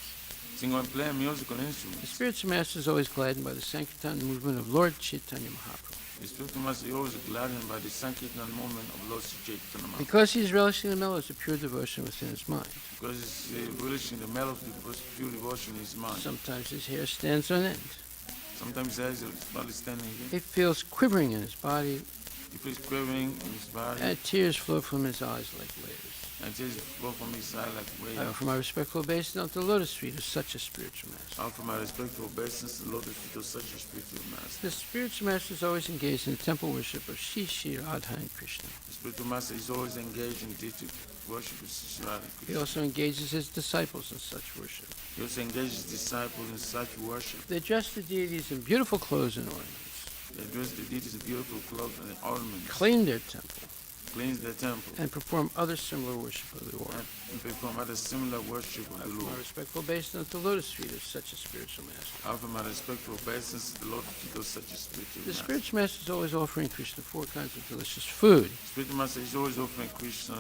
Speaker 1: singing and playing musical
Speaker 4: The
Speaker 1: instruments.
Speaker 4: spiritual master is always gladdened by the Sankirtan movement of Lord Chaitanya Mahaprabhu.
Speaker 1: The spiritual master is always gladdened by the Sankirtan movement of Lord Chaitanya Mahaprabhu.
Speaker 4: Because he is relishing the mellows of pure devotion within his mind.
Speaker 1: Because it's relishing the melody of pure devotion in his mind.
Speaker 4: Sometimes his hair stands on end.
Speaker 1: Sometimes he has his body standing here.
Speaker 4: He feels quivering in his body,
Speaker 1: He feels quivering in his body,
Speaker 4: and tears flow from his eyes like layers.
Speaker 1: and tears flow from his side like waves.
Speaker 4: From my respectful obeisance to the lotus feet of such a spiritual master.
Speaker 1: Out from my respectful obeisance to the Lord of such a spiritual master.
Speaker 4: The spiritual master is always engaged in the temple worship of Shri Shri Radha and Krishna.
Speaker 1: The spiritual master is always engaged in deity worship of Shri Radha
Speaker 4: He
Speaker 1: Krishna.
Speaker 4: also engages his disciples in such worship.
Speaker 1: He also engages disciples in such worship.
Speaker 4: They dress the deities in beautiful clothes and ornaments,
Speaker 1: They dress the deities in beautiful clothes and ornaments.
Speaker 4: clean their temple,
Speaker 1: cleanse the temple,
Speaker 4: and perform other similar worship of the Lord.
Speaker 1: and perform other similar worship of
Speaker 4: I
Speaker 1: the
Speaker 4: offer my
Speaker 1: Lord.
Speaker 4: respectful obeisance at the lotus feet of such a spiritual master.
Speaker 1: I offer my respectful obeisance to the Lord to such a spiritual
Speaker 4: The
Speaker 1: master.
Speaker 4: spiritual master is always offering Krishna 4 kinds of delicious food.
Speaker 1: Spiritual master is always offering Krishna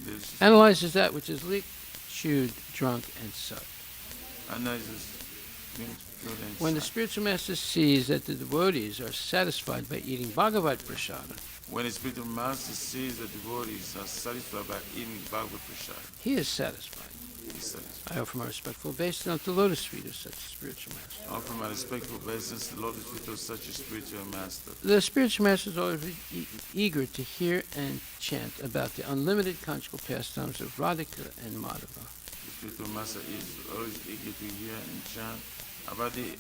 Speaker 1: delicious
Speaker 4: Analyzes that which is leaked, chewed, drunk, and sucked.
Speaker 1: analysis, means food and
Speaker 4: When the
Speaker 1: sight.
Speaker 4: spiritual master sees that the devotees are satisfied by eating Bhagavat Prasada,
Speaker 1: When the spiritual master sees the devotees are satisfied by eating Bhagavad Prasad,
Speaker 4: he is satisfied.
Speaker 1: he is satisfied.
Speaker 4: I offer my respectful obeisance at the lotus feet of such a spiritual master.
Speaker 1: I offer my respectful obeisance to the Lord of such a spiritual master.
Speaker 4: The spiritual master is always eager to hear and chant about the unlimited conjugal pastimes of Radhika and Madhava.
Speaker 1: The spiritual master is always eager to hear and chant about the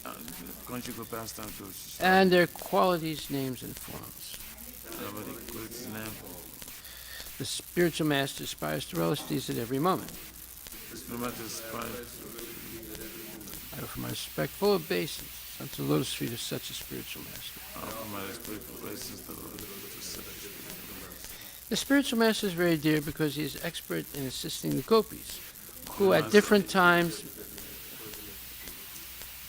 Speaker 1: conjugal pastimes of Shri
Speaker 4: And their qualities, names, and forms.
Speaker 1: and about the God's name.
Speaker 4: The spiritual master aspires to relish these at every moment.
Speaker 1: The spiritual master aspires
Speaker 4: I offer my respectful obeisance unto the lotus feet of such a spiritual master.
Speaker 1: I offer my respectful obeisance to the Lord of such a spiritual master.
Speaker 4: The spiritual master is very dear because he is expert in assisting the gopis, who at different times.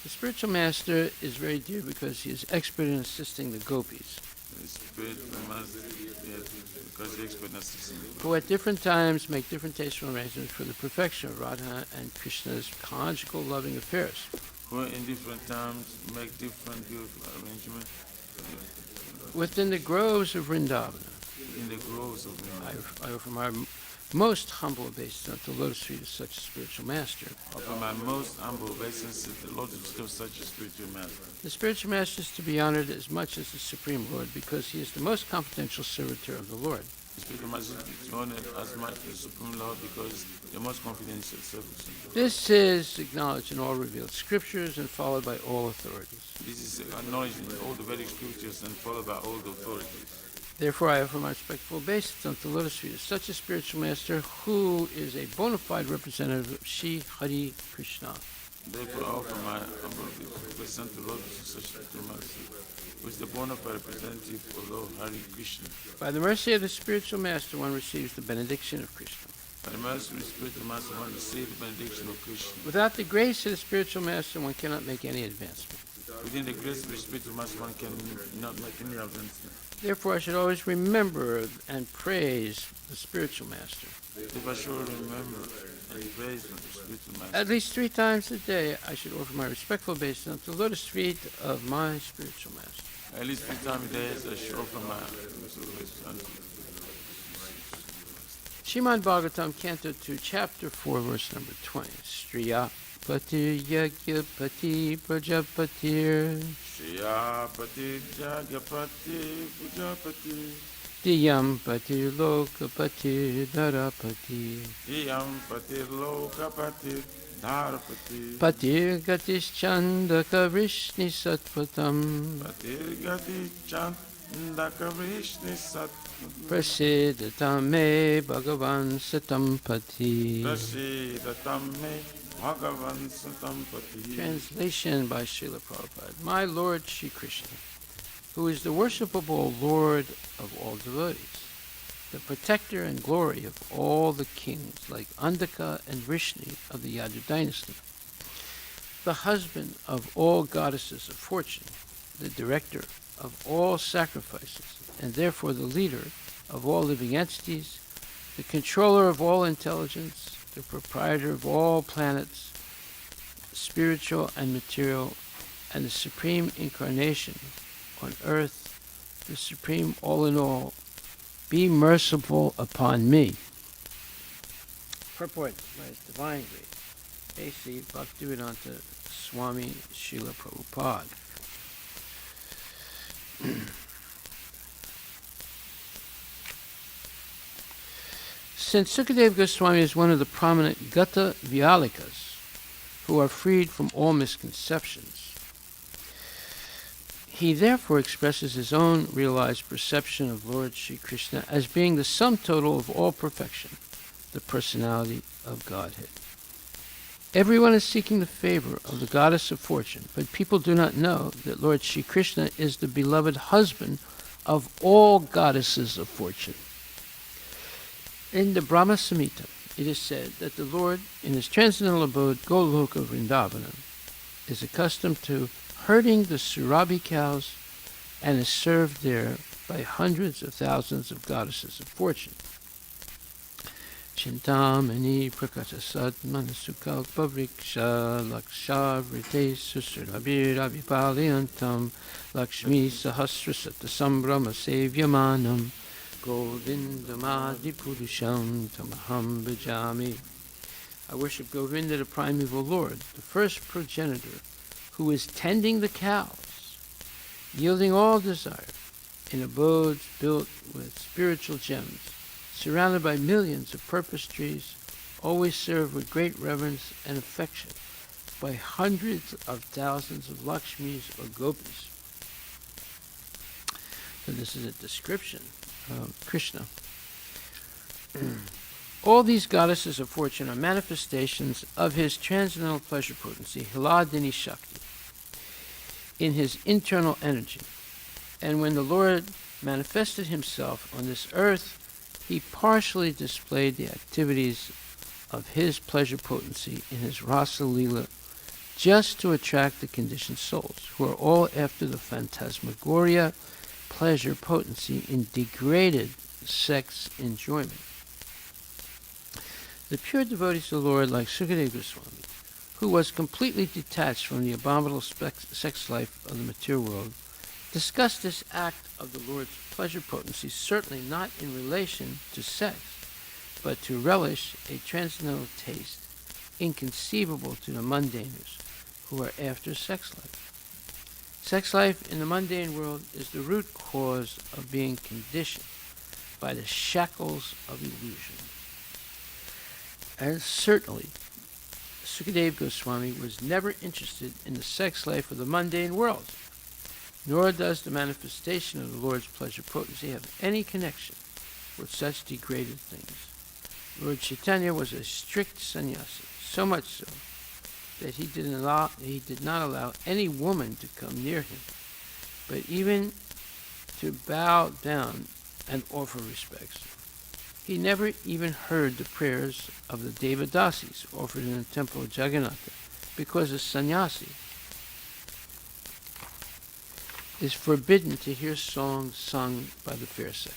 Speaker 4: The spiritual master is very dear because he is expert in assisting the gopis,
Speaker 1: The spiritual master, yes, because he expert in assisting the
Speaker 4: who at different times make different tasteful arrangements for the perfection of Radha and Krishna's conjugal loving affairs.
Speaker 1: who in different times make different beautiful arrangements
Speaker 4: Within the groves of Vrindavana,
Speaker 1: in the groves of Vrindavan.
Speaker 4: I offer my most humble obeisance unto the lotus feet of such a spiritual master.
Speaker 1: Offer my most humble obeisance to the Lord of such a spiritual master.
Speaker 4: The spiritual master is to be honored as much as the Supreme Lord because he is the most confidential servitor of the Lord.
Speaker 1: The spiritual master is honored as much as the Supreme Lord because the most confidential service.
Speaker 4: This is acknowledged in all revealed scriptures and followed by all authorities.
Speaker 1: This is acknowledged in all the Vedic scriptures and followed by all the authorities.
Speaker 4: Therefore, I offer my respectful obeisance unto the lotus feet of such a spiritual master who is a bona fide representative of Shri Hari Krishna.
Speaker 1: Therefore, I offer my humble obeisance to the Lord of such a spiritual master, who is the bona fide representative of Lord Hari Krishna.
Speaker 4: By the mercy of the spiritual master, one receives the benediction of Krishna.
Speaker 1: By the mercy of the spiritual master, one receives the benediction of Krishna.
Speaker 4: Without the grace of the spiritual master, one cannot make any advancement.
Speaker 1: Within the grace of the spiritual master, one can not make any advancement.
Speaker 4: Therefore, I should always remember and praise the spiritual master.
Speaker 1: If I should remember and praise the spiritual master,
Speaker 4: At least 3 times a day, I should offer my respectful obeisance unto the lotus feet of my spiritual master.
Speaker 1: at least 3 times a day, I should offer my
Speaker 4: Srimad Bhagavatam, Canto 2, Chapter 4, verse number 20. Striya patir yagya pati prajapatir
Speaker 1: Shiyapati Jagyapati Pujapati
Speaker 4: diyam patir lokapatir dharapati
Speaker 1: Iyam Pati Lokapati Dharapati
Speaker 4: patir gatis chandaka vrishni satvatam
Speaker 1: Patirgati Chandaka Vrishni Sat
Speaker 4: prasiddhatam me bhagavan satam pati.
Speaker 1: Prasidatam me Bhagavan Satampati.
Speaker 4: Translation by Srila Prabhupada. My Lord Shri Krishna, who is the worshipable Lord of all devotees, the protector and glory of all the kings like Andaka and Vrishni of the Yadu dynasty, the husband of all goddesses of fortune, the director of all sacrifices, and therefore the leader of all living entities, the controller of all intelligence, the proprietor of all planets, spiritual and material, and the supreme incarnation on earth, the supreme all in all, be merciful upon me. Purport by His Divine Grace, A.C. Bhaktivedanta Swami Srila Prabhupada. Since Sukadeva Goswami is one of the prominent Gata Vyalikas who are freed from all misconceptions, he therefore expresses his own realized perception of Lord Sri Krishna as being the sum total of all perfection, the personality of Godhead. Everyone is seeking the favor of the goddess of fortune, but people do not know that Lord Sri Krishna is the beloved husband of all goddesses of fortune. In the Brahma Samhita, it is said that the Lord, in his transcendental abode, Goloka Vrindavana, is accustomed to herding the Surabhi cows and is served there by hundreds of thousands of goddesses of fortune. Chintamani Prakatasat Manasukalpa Vriksha Laksha Vrite Susurabir Avipaliantam Lakshmi Sahasra Satasambhrama Sevyamanam Govindamadi Purusham Tamaham Bhajami. I worship Govinda, the primeval Lord, the first progenitor, who is tending the cows, yielding all desire, in abodes built with spiritual gems, surrounded by millions of purpose trees, always served with great reverence and affection by hundreds of thousands of Lakshmis or Gopis. So this is a description of Krishna. All these goddesses of fortune are manifestations of his transcendental pleasure potency, Hiladini Shakti, in his internal energy. And when the Lord manifested himself on this earth, he partially displayed the activities of his pleasure potency in his Rasa Leela, just to attract the conditioned souls, who are all after the phantasmagoria pleasure potency in degraded sex enjoyment. The pure devotees of the Lord, like Sukadeva Goswami, who was completely detached from the abominable sex life of the material world, discussed this act of the Lord's pleasure potency certainly not in relation to sex, but to relish a transcendental taste inconceivable to the mundaners who are after sex life. Sex life in the mundane world is the root cause of being conditioned by the shackles of illusion. And certainly, Sukadeva Goswami was never interested in the sex life of the mundane world, nor does the manifestation of the Lord's pleasure potency have any connection with such degraded things. Lord Chaitanya was a strict sannyasi, so much so that he did not allow any woman to come near him, but even to bow down and offer respects. He never even heard the prayers of the Devadasis offered in the temple of Jagannatha, because a sannyasi is forbidden to hear songs sung by the fair sex.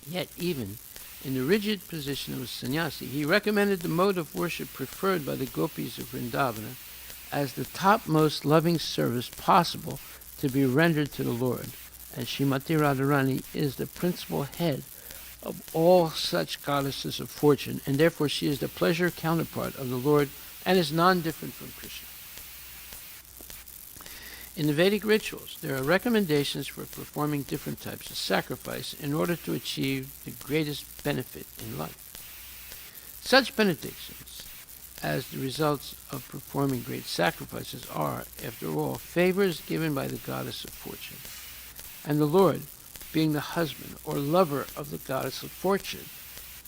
Speaker 4: Yet even in the rigid position of a sannyasi, he recommended the mode of worship preferred by the gopis of Vrindavana as the topmost loving service possible to be rendered to the Lord, and Srimati Radharani is the principal head of all such goddesses of fortune, and therefore she is the pleasure counterpart of the Lord and is non-different from Krishna. In the Vedic rituals, there are recommendations for performing different types of sacrifice in order to achieve the greatest benefit in life. Such benedictions, as the results of performing great sacrifices, are, after all, favors given by the goddess of fortune. And the Lord, being the husband or lover of the goddess of fortune,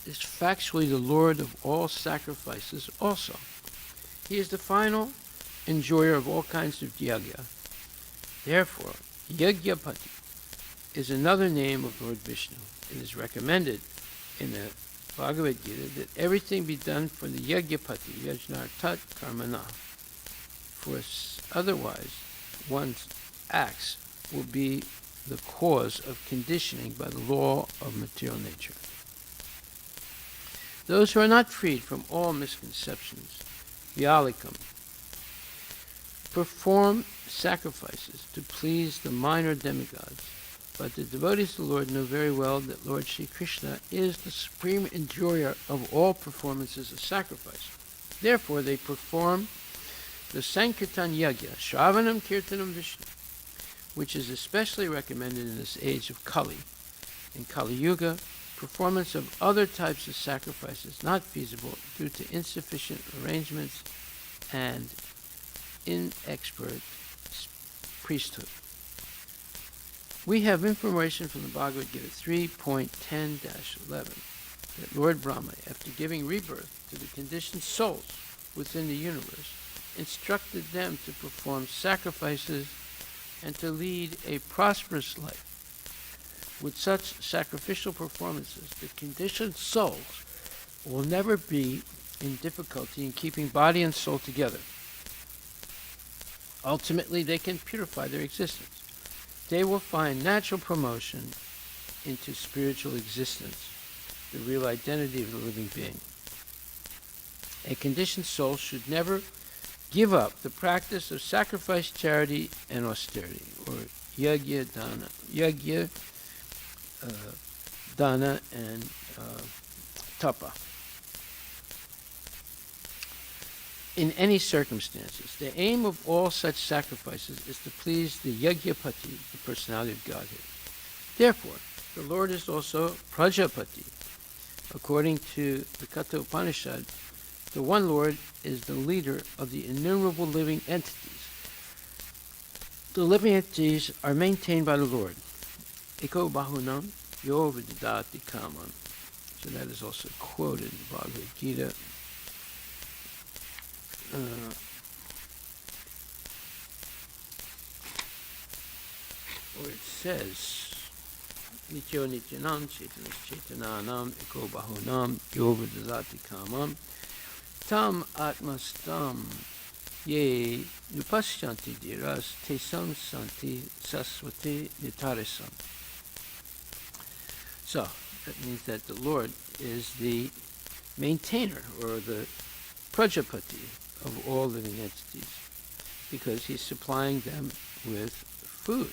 Speaker 4: is factually the Lord of all sacrifices also. He is the final enjoyer of all kinds of yajna. Therefore, Yagyapati is another name of Lord Vishnu. It is recommended in the Bhagavad Gita that everything be done for the Yagyapati, Yajnartat Karmana, for otherwise one's acts will be the cause of conditioning by the law of material nature. Those who are not freed from all misconceptions, Vyalikam, perform sacrifices to please the minor demigods, but the devotees of the Lord know very well that Lord Sri Krishna is the supreme enjoyer of all performances of sacrifice. Therefore, they perform the Sankirtan Yajna, Shravanam Kirtanam Vishnu, which is especially recommended in this age of Kali. In Kali Yuga, performance of other types of sacrifices not feasible due to insufficient arrangements and inexpert priesthood. We have information from the Bhagavad Gita 3.10-11 that Lord Brahma, after giving rebirth to the conditioned souls within the universe, instructed them to perform sacrifices and to lead a prosperous life. With such sacrificial performances, the conditioned souls will never be in difficulty in keeping body and soul together. Ultimately, they can purify their existence. They will find natural promotion into spiritual existence, the real identity of the living being. A conditioned soul should never give up the practice of sacrifice, charity, and austerity, or yagya, dana, and tapa. In any circumstances, the aim of all such sacrifices is to please the Yagyapati, the personality of Godhead. Therefore, the Lord is also Prajapati. According to the Katha Upanishad, the one Lord is the leader of the innumerable living entities. The living entities are maintained by the Lord. Eko bahunam yo vidadati kaman. So that is also quoted in Bhagavad Gita. Where it says, Nityo nityanam chetanas chetananam eko bahunam yo vidadati kamam tam atmastam ye nupashyanti dhiras tesam santi saswati nitarisam. So, that means that the Lord is the maintainer, or the Prajapati, of all living entities, because he's supplying them with food.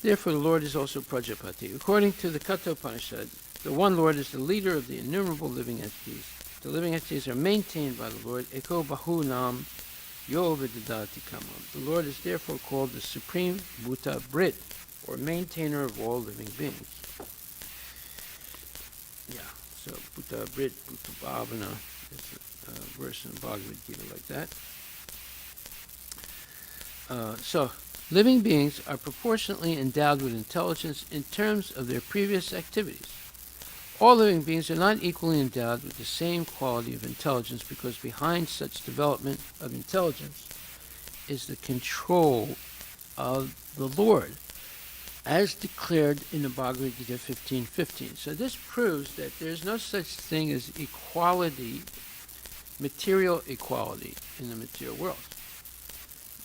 Speaker 4: Therefore, the Lord is also Prajapati. According to the Katha Upanishad, the one Lord is the leader of the innumerable living entities. The living entities are maintained by the Lord. Eko bahu nam yo vidadati kamam. The Lord is therefore called the Supreme Bhuta Brit, or maintainer of all living beings. Yeah, so Bhuta Brit, Bhuta Bhavana, is a verse in Bhagavad Gita like that. So, living beings are proportionately endowed with intelligence in terms of their previous activities. All living beings are not equally endowed with the same quality of intelligence, because behind such development of intelligence is the control of the Lord, as declared in the Bhagavad Gita 15:15. So this proves that there's no such thing as equality, material equality, in the material world.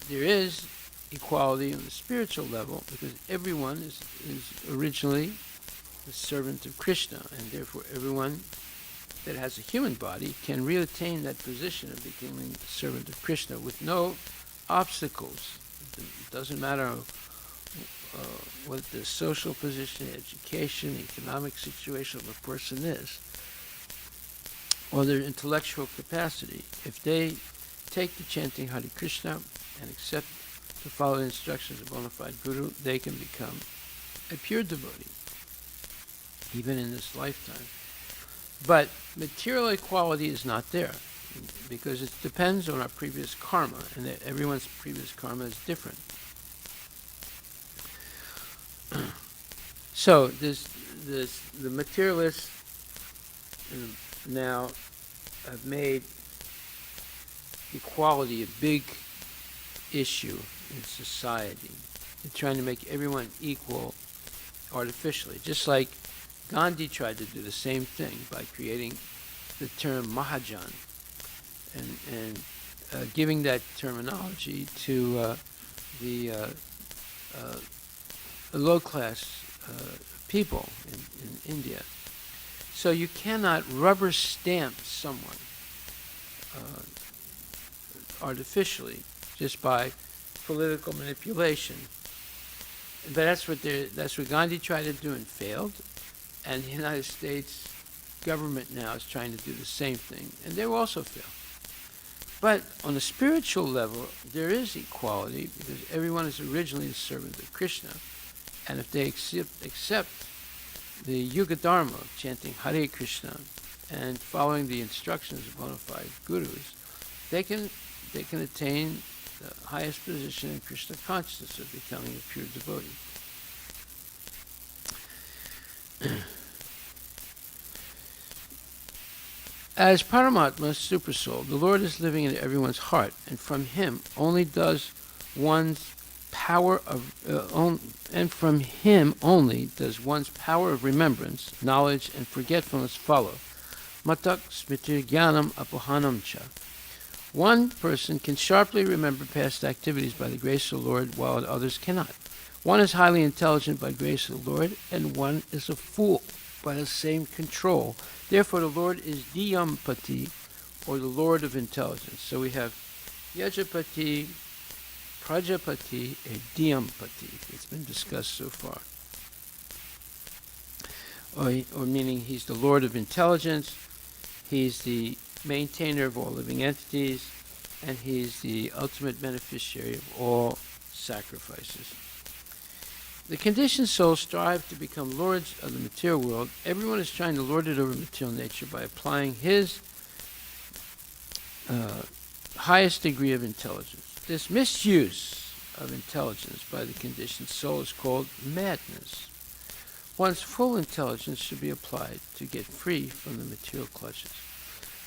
Speaker 4: There is equality on the spiritual level, because everyone is originally the servant of Krishna, and therefore everyone that has a human body can reattain that position of becoming the servant of Krishna with no obstacles. It doesn't matter what the social position, education, economic situation of a person is, or their intellectual capacity. If they take to chanting Hare Krishna and accept to follow the instructions of a bona fide guru, they can become a pure devotee, even in this lifetime. But material equality is not there, because it depends on our previous karma, and that everyone's previous karma is different. So the materialists now have made equality a big issue in society. They're trying to make everyone equal artificially, just like Gandhi tried to do the same thing by creating the term Mahajan and giving that terminology to the low-class people in India. So you cannot rubber stamp someone artificially just by political manipulation. But that's what Gandhi tried to do and failed, and the United States government now is trying to do the same thing, and they will also fail. But on a spiritual level, there is equality, because everyone is originally a servant of Krishna, and if they accept the Yuga Dharma of chanting Hare Krishna and following the instructions of bona fide gurus, they can attain the highest position in Krishna consciousness of becoming a pure devotee. As Paramatma's supersoul, the Lord is living in everyone's heart, and from him only does one's power of and from him only does one's power of remembrance, knowledge, and forgetfulness follow. Matak smriti jnanam apohanam cha. One person can sharply remember past activities by the grace of the Lord, while others cannot. One is highly intelligent by grace of the Lord, and one is a fool by the same control. Therefore, the Lord is Diyampati, or the Lord of intelligence. So we have Yajapati, Prajapati, and Diyampati. It's been discussed so far. Or meaning he's the Lord of intelligence, he's the maintainer of all living entities, and he's the ultimate beneficiary of all sacrifices. The conditioned souls strive to become lords of the material world. Everyone is trying to lord it over material nature by applying his highest degree of intelligence. This misuse of intelligence by the conditioned soul is called madness. One's full intelligence should be applied to get free from the material clutches.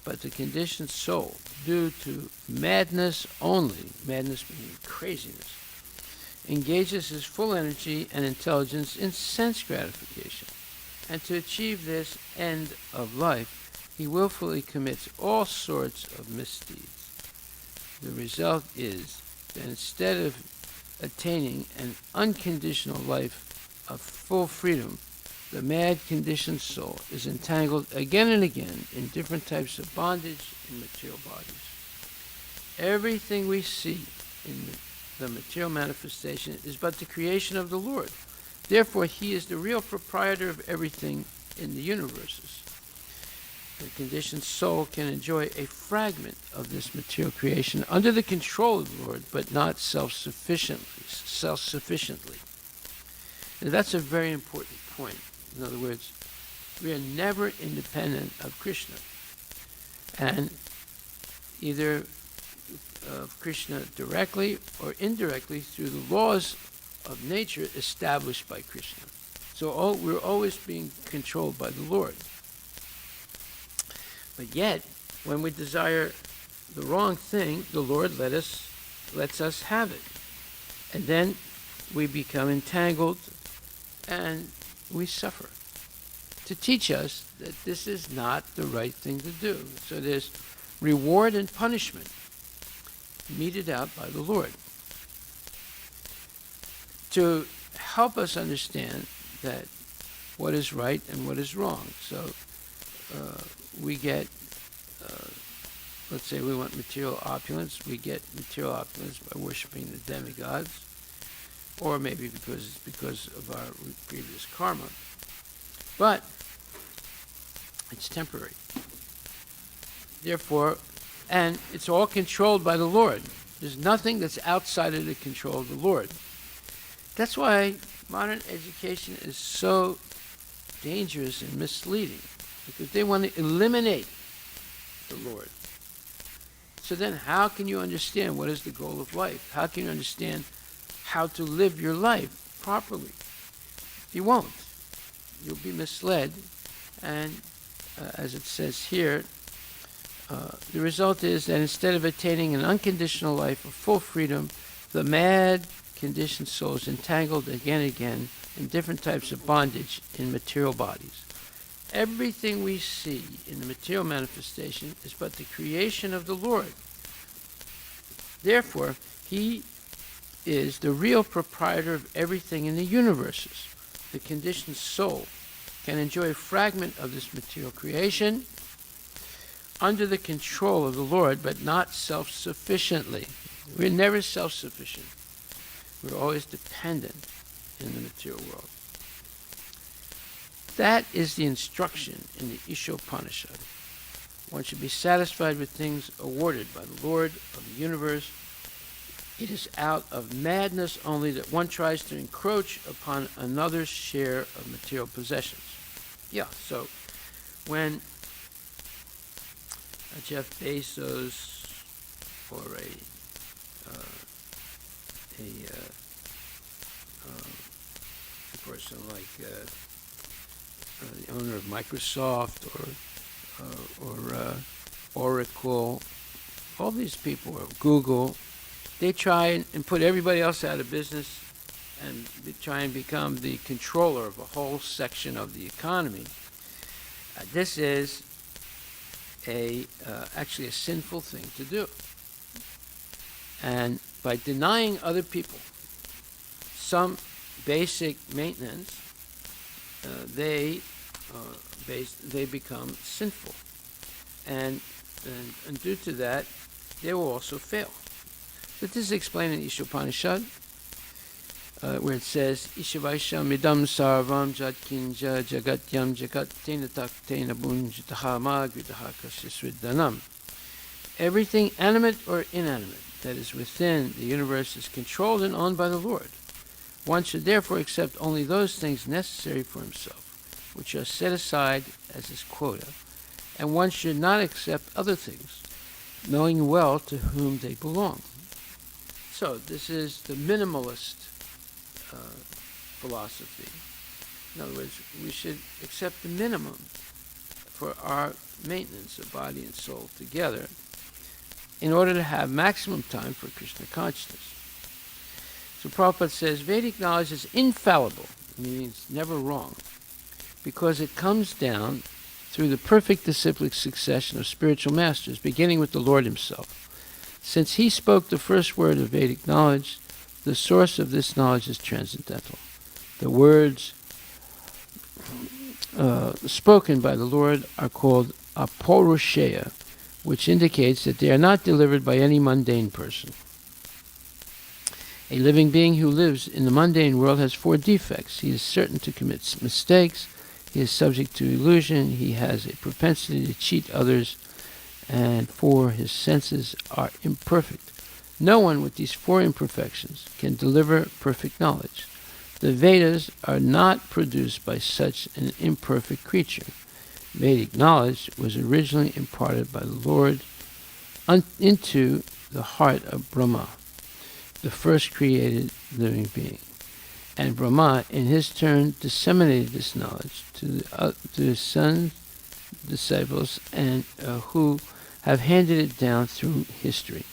Speaker 4: But the conditioned soul, due to madness only, madness meaning craziness, engages his full energy and intelligence in sense gratification. And to achieve this end of life, he willfully commits all sorts of misdeeds. The result is that instead of attaining an unconditional life of full freedom, the mad conditioned soul is entangled again and again in different types of bondage in material bodies. Everything we see in the material manifestation is but the creation of the Lord. Therefore, he is the real proprietor of everything in the universes. The conditioned soul can enjoy a fragment of this material creation under the control of the Lord, but not self-sufficiently. And that's a very important point. In other words, we are never independent of Krishna. And either of Krishna directly or indirectly through the laws of nature established by Krishna. So we're always being controlled by the Lord. But yet, when we desire the wrong thing, the Lord lets us have it. And then we become entangled and we suffer. To teach us that this is not the right thing to do. So there's reward and punishment meted out by the Lord. To help us understand that what is right and what is wrong. So we get, let's say we want material opulence, we get material opulence by worshiping the demigods, or maybe because of our previous karma. But it's temporary. Therefore, and it's all controlled by the Lord. There's nothing that's outside of the control of the Lord. That's why modern education is so dangerous and misleading, because they want to eliminate the Lord. So then how can you understand what is the goal of life? How can you understand how to live your life properly? You won't. You'll be misled. And as it says here, the result is that instead of attaining an unconditional life of full freedom, the mad conditioned soul is entangled again and again in different types of bondage in material bodies. Everything we see in the material manifestation is but the creation of the Lord. Therefore, he is the real proprietor of everything in the universes. The conditioned soul can enjoy a fragment of this material creation under the control of the Lord, but not self-sufficiently. We're never self-sufficient. We're always dependent in the material world. That is the instruction in the Ishopanishad. One should be satisfied with things awarded by the Lord of the universe. It is out of madness only that one tries to encroach upon another's share of material possessions. Yeah, so when Jeff Bezos or a person like the owner of Microsoft or Oracle, all these people, or Google, they try and put everybody else out of business and try and become the controller of a whole section of the economy. This is actually a sinful thing to do. And by denying other people some basic maintenance, they become sinful. And due to that, they will also fail. But this is explained in Ishopanishad, where it says, Ishavaisham midam sarvam jatkinja jagatyam jagat tena tak tena bunjitaha magridaha kasisviddanam. Everything animate or inanimate that is within the universe is controlled and owned by the Lord. One should therefore accept only those things necessary for himself, which are set aside as his quota, and one should not accept other things, knowing well to whom they belong. So this is the minimalist philosophy. In other words, we should accept the minimum for our maintenance of body and soul together in order to have maximum time for Krishna consciousness. So Prabhupada says Vedic knowledge is infallible, meaning it's never wrong, because it comes down through the perfect disciplic succession of spiritual masters, beginning with the Lord himself. Since he spoke the first word of Vedic knowledge, the source of this knowledge is transcendental. The words spoken by the Lord are called aporusheya, which indicates that they are not delivered by any mundane person. A living being who lives in the mundane world has 4 defects. He is certain to commit mistakes, he is subject to illusion, he has a propensity to cheat others, and 4, his senses are imperfect. No one with these 4 imperfections can deliver perfect knowledge. The Vedas are not produced by such an imperfect creature. Vedic knowledge was originally imparted by the Lord into the heart of Brahma, the first created living being. And Brahma, in his turn, disseminated this knowledge to his sons, disciples, and who have handed it down through history.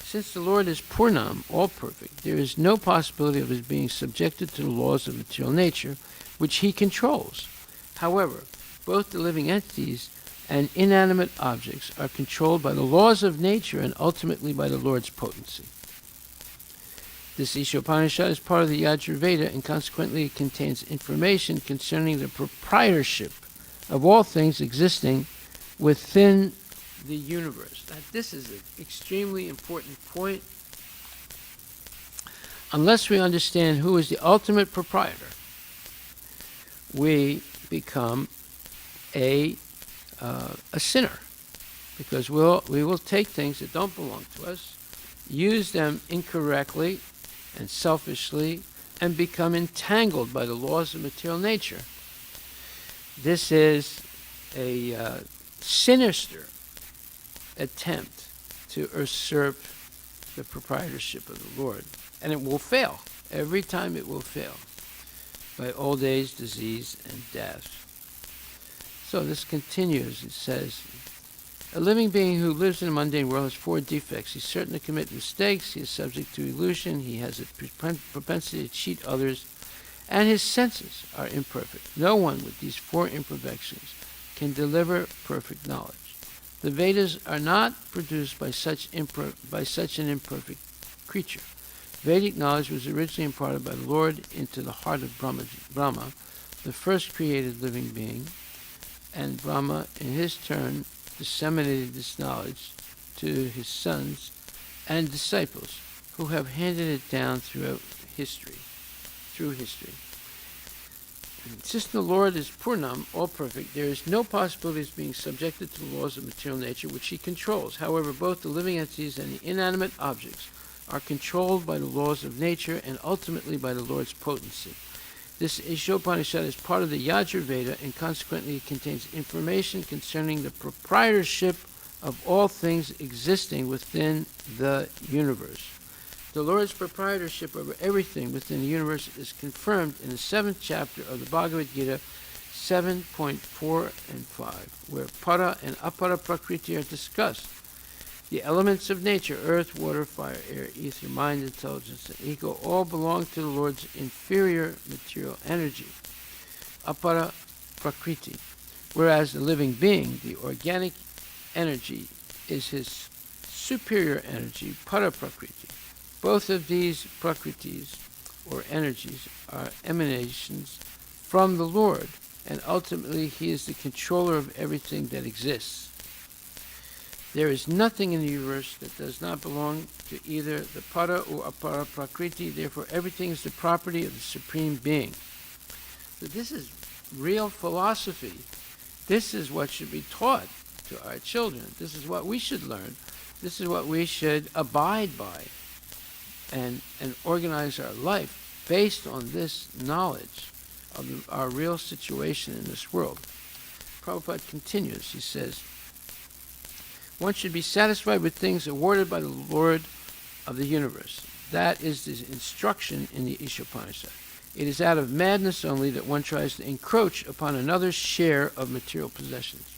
Speaker 4: Since the Lord is Purnam, all perfect, there is no possibility of his being subjected to the laws of material nature, which he controls. However, both the living entities and inanimate objects are controlled by the laws of nature and ultimately by the Lord's potency. This Ishopanishad is part of the Yajurveda, and consequently it contains information concerning the proprietorship of all things existing within the universe. Now, this is an extremely important point. Unless we understand who is the ultimate proprietor, we become a sinner, because we will take things that don't belong to us, use them incorrectly and selfishly, and become entangled by the laws of material nature. This is a sinister attempt to usurp the proprietorship of the Lord. And it will fail. Every time it will fail. By old age, disease, and death. So this continues. It says, a living being who lives in a mundane world has 4 defects. He's certain to commit mistakes. He is subject to illusion. He has a propensity to cheat others. And his senses are imperfect. No one with these 4 imperfections can deliver perfect knowledge. The Vedas are not produced by such an imperfect creature. Vedic knowledge was originally imparted by the Lord into the heart of Brahma, the first created living being, and Brahma, in his turn, disseminated this knowledge to his sons and disciples, who have handed it down through history. Since the Lord is Purnam, all perfect, there is no possibility of being subjected to the laws of material nature, which he controls. However, both the living entities and the inanimate objects are controlled by the laws of nature and ultimately by the Lord's potency. This Ishopanishad is part of the Yajurveda, and consequently it contains information concerning the proprietorship of all things existing within the universe. The Lord's proprietorship over everything within the universe is confirmed in the 7th chapter of the Bhagavad Gita, 7.4 and 5, where para and apara prakriti are discussed. The elements of nature, earth, water, fire, air, ether, mind, intelligence, and ego, all belong to the Lord's inferior material energy, apara prakriti, whereas the living being, the organic energy, is his superior energy, para prakriti. Both of these prakritis, or energies, are emanations from the Lord, and ultimately he is the controller of everything that exists. There is nothing in the universe that does not belong to either the para or apara prakriti, therefore everything is the property of the Supreme Being. So this is real philosophy. This is what should be taught to our children. This is what we should learn. This is what we should abide by and organize our life based on this knowledge of our real situation in this world. Prabhupada continues, he says, one should be satisfied with things awarded by the Lord of the universe. That is the instruction in the Ishopanishad. It is out of madness only that one tries to encroach upon another's share of material possessions.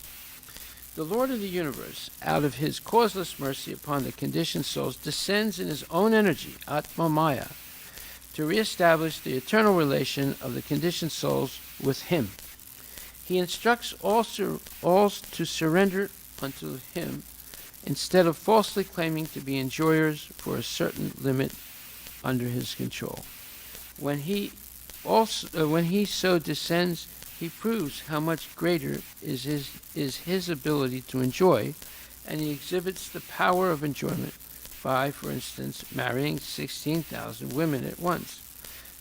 Speaker 4: The Lord of the universe, out of his causeless mercy upon the conditioned souls, descends in his own energy, Atma Maya, to reestablish the eternal relation of the conditioned souls with him. He instructs all to surrender unto him, instead of falsely claiming to be enjoyers for a certain limit under his control. When he so descends, he proves how much greater is his ability to enjoy, and he exhibits the power of enjoyment by, for instance, marrying 16,000 women at once.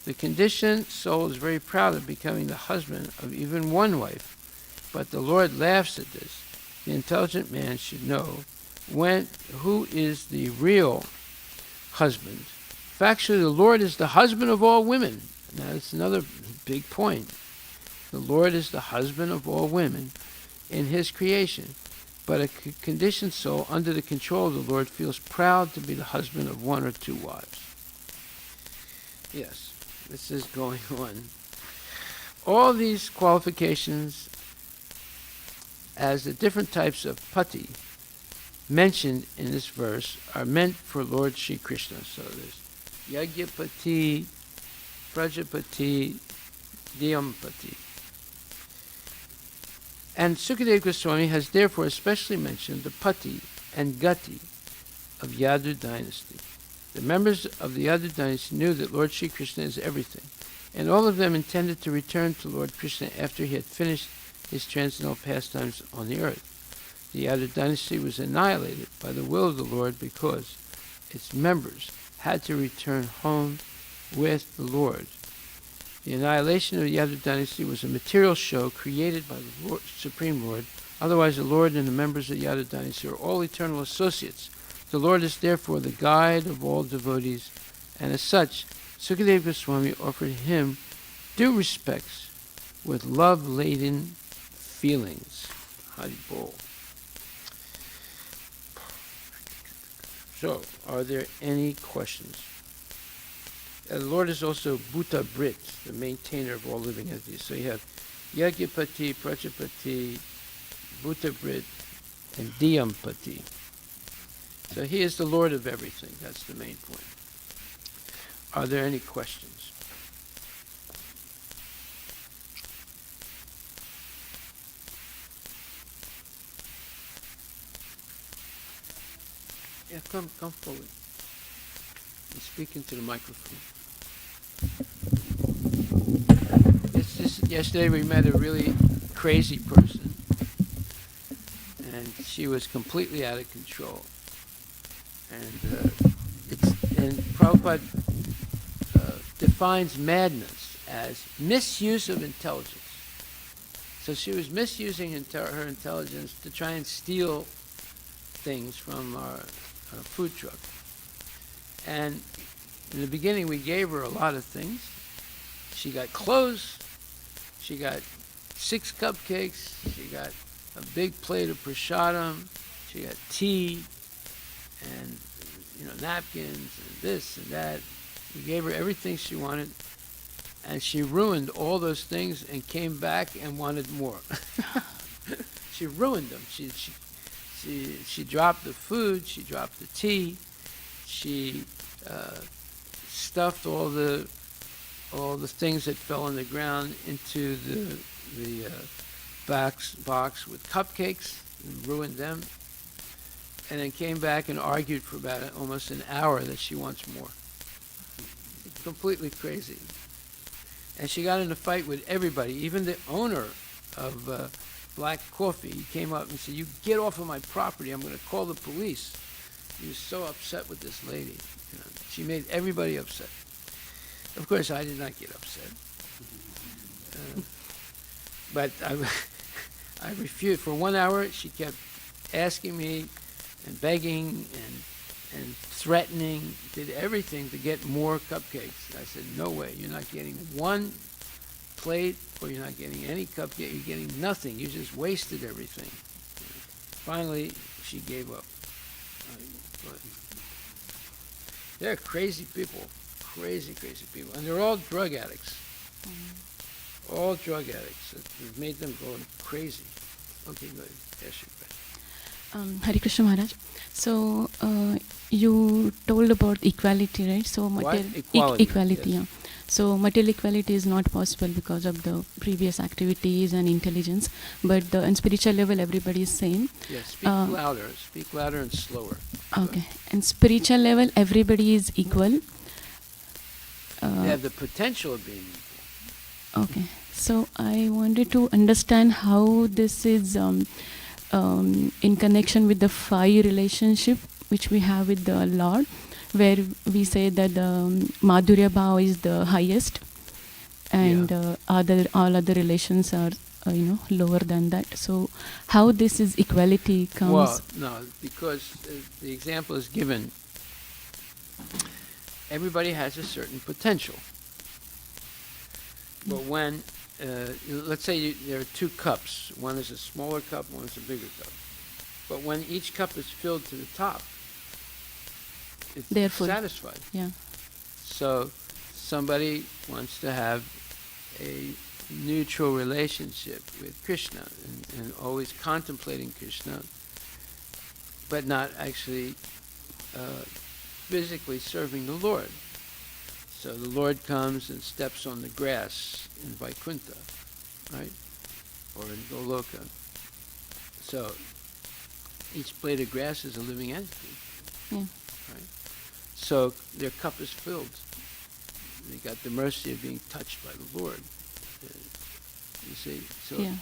Speaker 4: The conditioned soul is very proud of becoming the husband of even one wife, but the Lord laughs at this. The intelligent man should know who is the real husband. Factually, the Lord is the husband of all women. Now, that's another big point. The Lord is the husband of all women in his creation. But a conditioned soul under the control of the Lord feels proud to be the husband of one or two wives. Yes, this is going on. All these qualifications as the different types of pati mentioned in this verse are meant for Lord Sri Krishna. So there's Yagyapati, Prajapati, Dyampati. And Sukadeva Goswami has therefore especially mentioned the Pati and Gati of Yadu dynasty. The members of the Yadu dynasty knew that Lord Sri Krishna is everything, and all of them intended to return to Lord Krishna after he had finished his transcendental pastimes on the earth. The Yadu dynasty was annihilated by the will of the Lord because its members had to return home with the Lord. The annihilation of the Yadu dynasty was a material show created by the Lord, Supreme Lord. Otherwise, the Lord and the members of the Yadu dynasty are all eternal associates. The Lord is therefore the guide of all devotees, and as such, Sukadeva Goswami offered him due respects with love-laden feelings. Hari Bol. So, are there any questions? The Lord is also Bhuta Brit, the maintainer of all living entities. So you have Yagyapati, Prajapati, Bhuta Brit, and Dyampati. So he is the Lord of everything. That's the main point. Are there any questions? Yeah, come forward. And speak into the microphone. Yesterday we met a really crazy person, and she was completely out of control. And Prabhupada defines madness as misuse of intelligence. So she was misusing her intelligence to try and steal things from our food truck. And in the beginning, we gave her a lot of things. She got clothes. She got 6 cupcakes. She got a big plate of prasadam. She got tea and napkins and this and that. We gave her everything she wanted, and she ruined all those things and came back and wanted more. She ruined them. she dropped the food, she dropped the tea, she stuffed all the things that fell on the ground into the box with cupcakes and ruined them, and then came back and argued for about almost an hour that she wants more. Completely crazy. And she got in a fight with everybody, even the owner of Black Coffee. He came up and said, "You get off of my property, I'm going to call the police." He was so upset with this lady. You know, she made everybody upset. Of course, I did not get upset. But I refused. For 1 hour, she kept asking me and begging and threatening, did everything to get more cupcakes. I said, "No way, you're not getting one plate, or you're not getting any cupcake, you're getting nothing. You just wasted everything." Finally, she gave up. But they're crazy people, crazy people. And they're all drug addicts. All drug addicts. It made them go crazy. Okay, go ahead. Yes, you bet.
Speaker 5: Hare Krishna Maharaj. So you told about equality, right? So
Speaker 4: Equality.
Speaker 5: Equality,
Speaker 4: Yes.
Speaker 5: yeah. So material equality is not possible because of the previous activities and intelligence, but in spiritual level everybody is same.
Speaker 4: Yes, speak louder and slower.
Speaker 5: Okay. And spiritual level everybody is equal.
Speaker 4: They have the potential of being equal.
Speaker 5: Okay. So I wanted to understand how this is in connection with the 5 relationship which we have with the Lord, where we say that the Madhurya Bhava is the highest, and all other relations are lower than that. So how this is equality comes?
Speaker 4: Well, no, because the example is given. Everybody has a certain potential. But when, let's say there are 2 cups. One is a smaller cup, one is a bigger cup. But when each cup is filled to the top, it's
Speaker 5: Therefore,
Speaker 4: satisfied.
Speaker 5: Yeah.
Speaker 4: So somebody wants to have a neutral relationship with Krishna and always contemplating Krishna, but not actually physically serving the Lord. So the Lord comes and steps on the grass in Vaikuntha, right? Or in Goloka. So each blade of grass is a living entity.
Speaker 5: Yeah.
Speaker 4: Right? So their cup is filled. They got the mercy of being touched by the Lord. You see? So
Speaker 5: Yeah.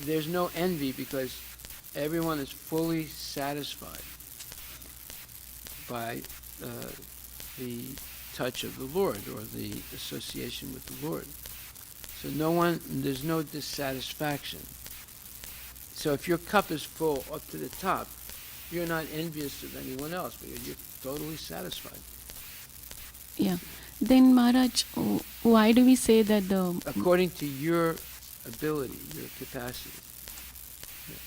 Speaker 4: there's no envy because everyone is fully satisfied by the touch of the Lord or the association with the Lord. So there's no dissatisfaction. So if your cup is full up to the top, you're not envious of anyone else because you're totally satisfied.
Speaker 5: Yeah. Then Maharaj, why do we say that
Speaker 4: According to your ability, your capacity.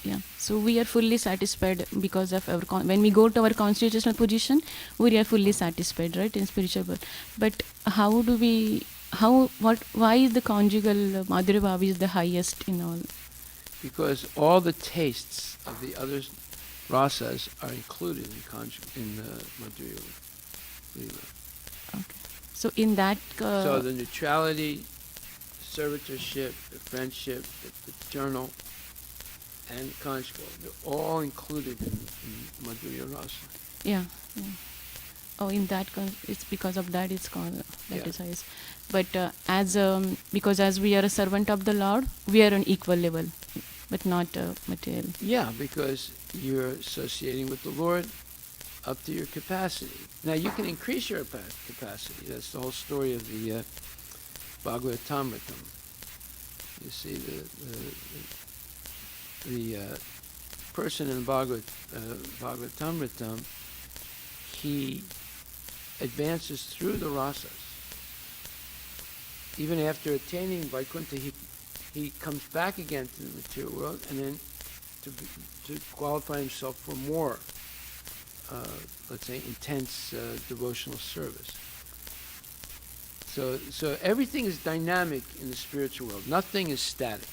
Speaker 5: Yeah, so we are fully satisfied because of our when we go to our constitutional position, we are fully satisfied, right, in spiritual world. But why is the conjugal Madhurya Bhava is the highest in all?
Speaker 4: Because all the tastes of the other rasas are included in Madhurya Leela.
Speaker 5: Okay. So in that...
Speaker 4: so the neutrality, servitorship, the friendship, the paternal, and conjugal, they're all included in Madhurya Rasa.
Speaker 5: Yeah. Oh, in that, it's because of that it's called, that is highest. But because as we are a servant of the Lord, we are on equal level, but not material.
Speaker 4: Yeah, because you're associating with the Lord up to your capacity. Now you can increase your capacity. That's the whole story of the Bhagavatamritam. You see, the person in Bhagavatamritam, he advances through the rasas. Even after attaining Vaikuntha, he comes back again to the material world, and then to qualify himself for more, let's say, intense devotional service. So everything is dynamic in the spiritual world. Nothing is static.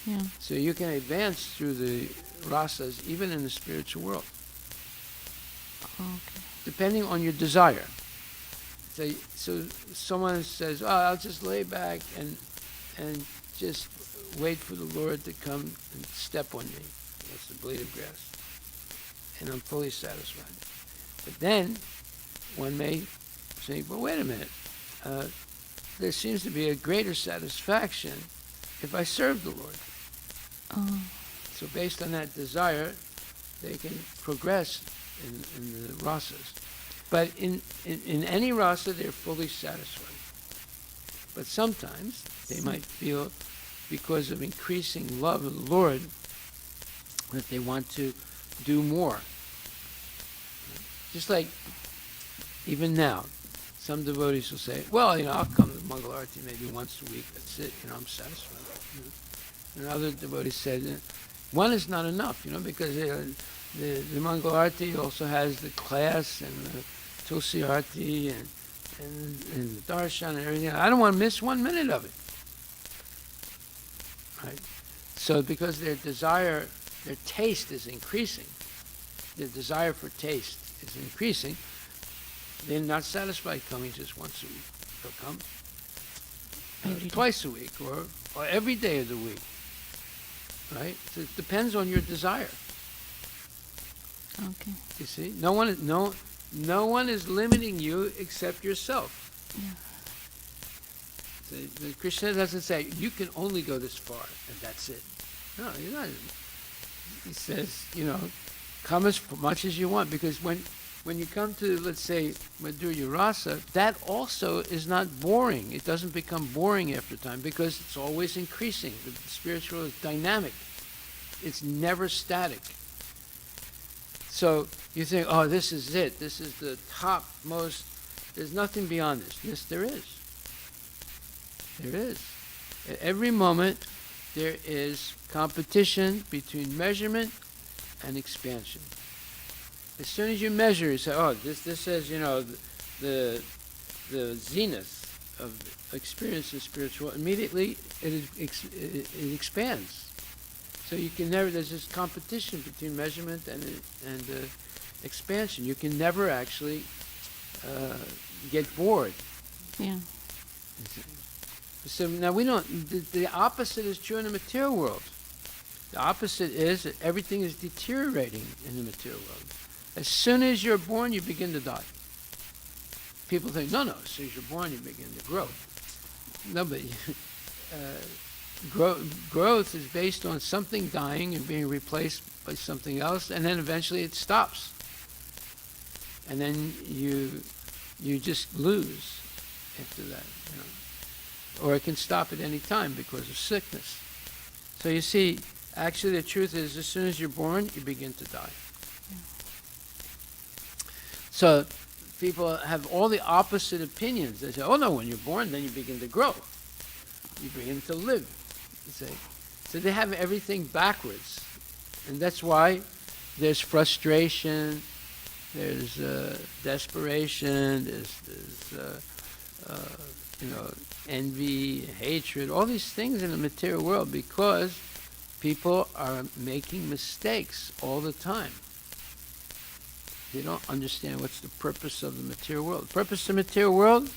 Speaker 5: Yeah.
Speaker 4: So you can advance through the rasas even in the spiritual world,
Speaker 5: Okay.
Speaker 4: depending on your desire. So someone says, "Oh, I'll just lay back and just wait for the Lord to come and step on me. That's the blade of grass, and I'm fully satisfied." But then one may say, "Well, wait a minute. There seems to be a greater satisfaction if I serve the Lord."
Speaker 5: Oh.
Speaker 4: So based on that desire, they can progress in the rasas. But in any rasa, they're fully satisfied. But sometimes they might feel, because of increasing love of the Lord, that they want to do more. Just like even now, some devotees will say, "Well, I'll come to Mangala Aarti maybe once a week. That's it. I'm satisfied." And other devotees said, one is not enough, because the Mangala Aarti also has the class and the Tulsi Aarti and the darshan and everything. I don't want to miss 1 minute of it. Right? So because their desire, their taste is increasing, their desire for taste is increasing, they're not satisfied coming just once a week. They'll come twice a week or every day of the week. Right? So it depends on your desire.
Speaker 5: Okay.
Speaker 4: You see? No one is limiting you except yourself.
Speaker 5: Yeah.
Speaker 4: The Krishna doesn't say, "You can only go this far, and that's it." No, you're not. He says, come as much as you want, because when you come to, let's say, Madhurya Rasa, that also is not boring. It doesn't become boring after time because it's always increasing. The spiritual is dynamic. It's never static. So you think, "Oh, this is it. This is the topmost. There's nothing beyond this." Yes, there is. There is. At every moment, there is competition between measurement and expansion. As soon as you measure, you say, "Oh, this says, the zenith of experience in spiritual." Immediately, it expands. So you can never. There's this competition between measurement and expansion. You can never actually get bored.
Speaker 5: Yeah.
Speaker 4: So now we don't. The opposite is true in the material world. The opposite is that everything is deteriorating in the material world. As soon as you're born, you begin to die. People think, no, as soon as you're born, you begin to grow. No, but growth is based on something dying and being replaced by something else, and then eventually it stops. And then you just lose after that. Or it can stop at any time because of sickness. So you see, actually the truth is, as soon as you're born, you begin to die. So people have all the opposite opinions. They say, "Oh no, when you're born, then you begin to grow. You begin to live." You say. So they have everything backwards. And that's why there's frustration, there's desperation, there's envy, hatred, all these things in the material world, because people are making mistakes all the time. They don't understand what's the purpose of the material world. The purpose of the material world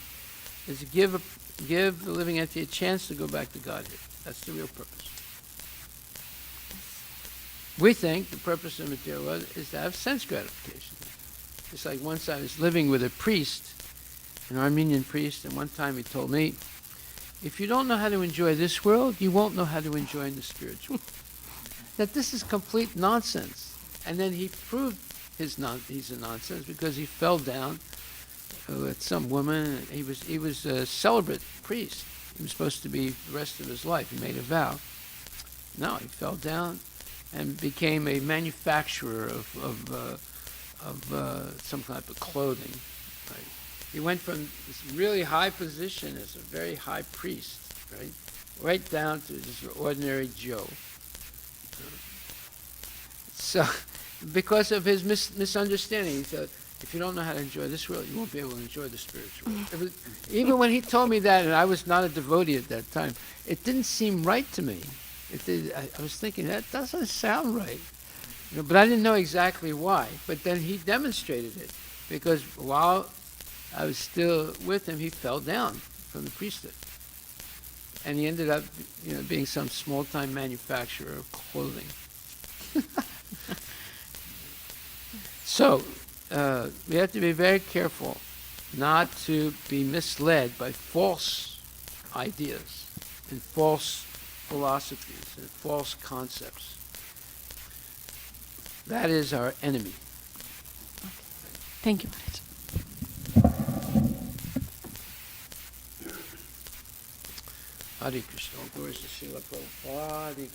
Speaker 4: is to give the living entity a chance to go back to Godhead. That's the real purpose. We think the purpose of the material world is to have sense gratification. It's like once I was living with a priest, an Armenian priest, and one time he told me, "If you don't know how to enjoy this world, you won't know how to enjoy in the spiritual." That this is complete nonsense. And then he proved he's a nonsense, because he fell down with some woman. He was a celibate priest. He was supposed to be the rest of his life. He made a vow. No, he fell down and became a manufacturer of some type of clothing. Right? He went from this really high position as a very high priest, right down to just an ordinary Joe. So, because of his misunderstanding, he said, "If you don't know how to enjoy this world, you won't be able to enjoy the spiritual world." Even when he told me that, and I was not a devotee at that time, it didn't seem right to me. I was thinking, that doesn't sound right. But I didn't know exactly why. But then he demonstrated it. Because while I was still with him, he fell down from the priesthood. And he ended up being some small-time manufacturer of clothing. So, we have to be very careful not to be misled by false ideas and false philosophies and false concepts. That is our enemy.
Speaker 5: Thank you, Maharaj.
Speaker 4: Hare Krishna. All glories to Srila Prabhupada.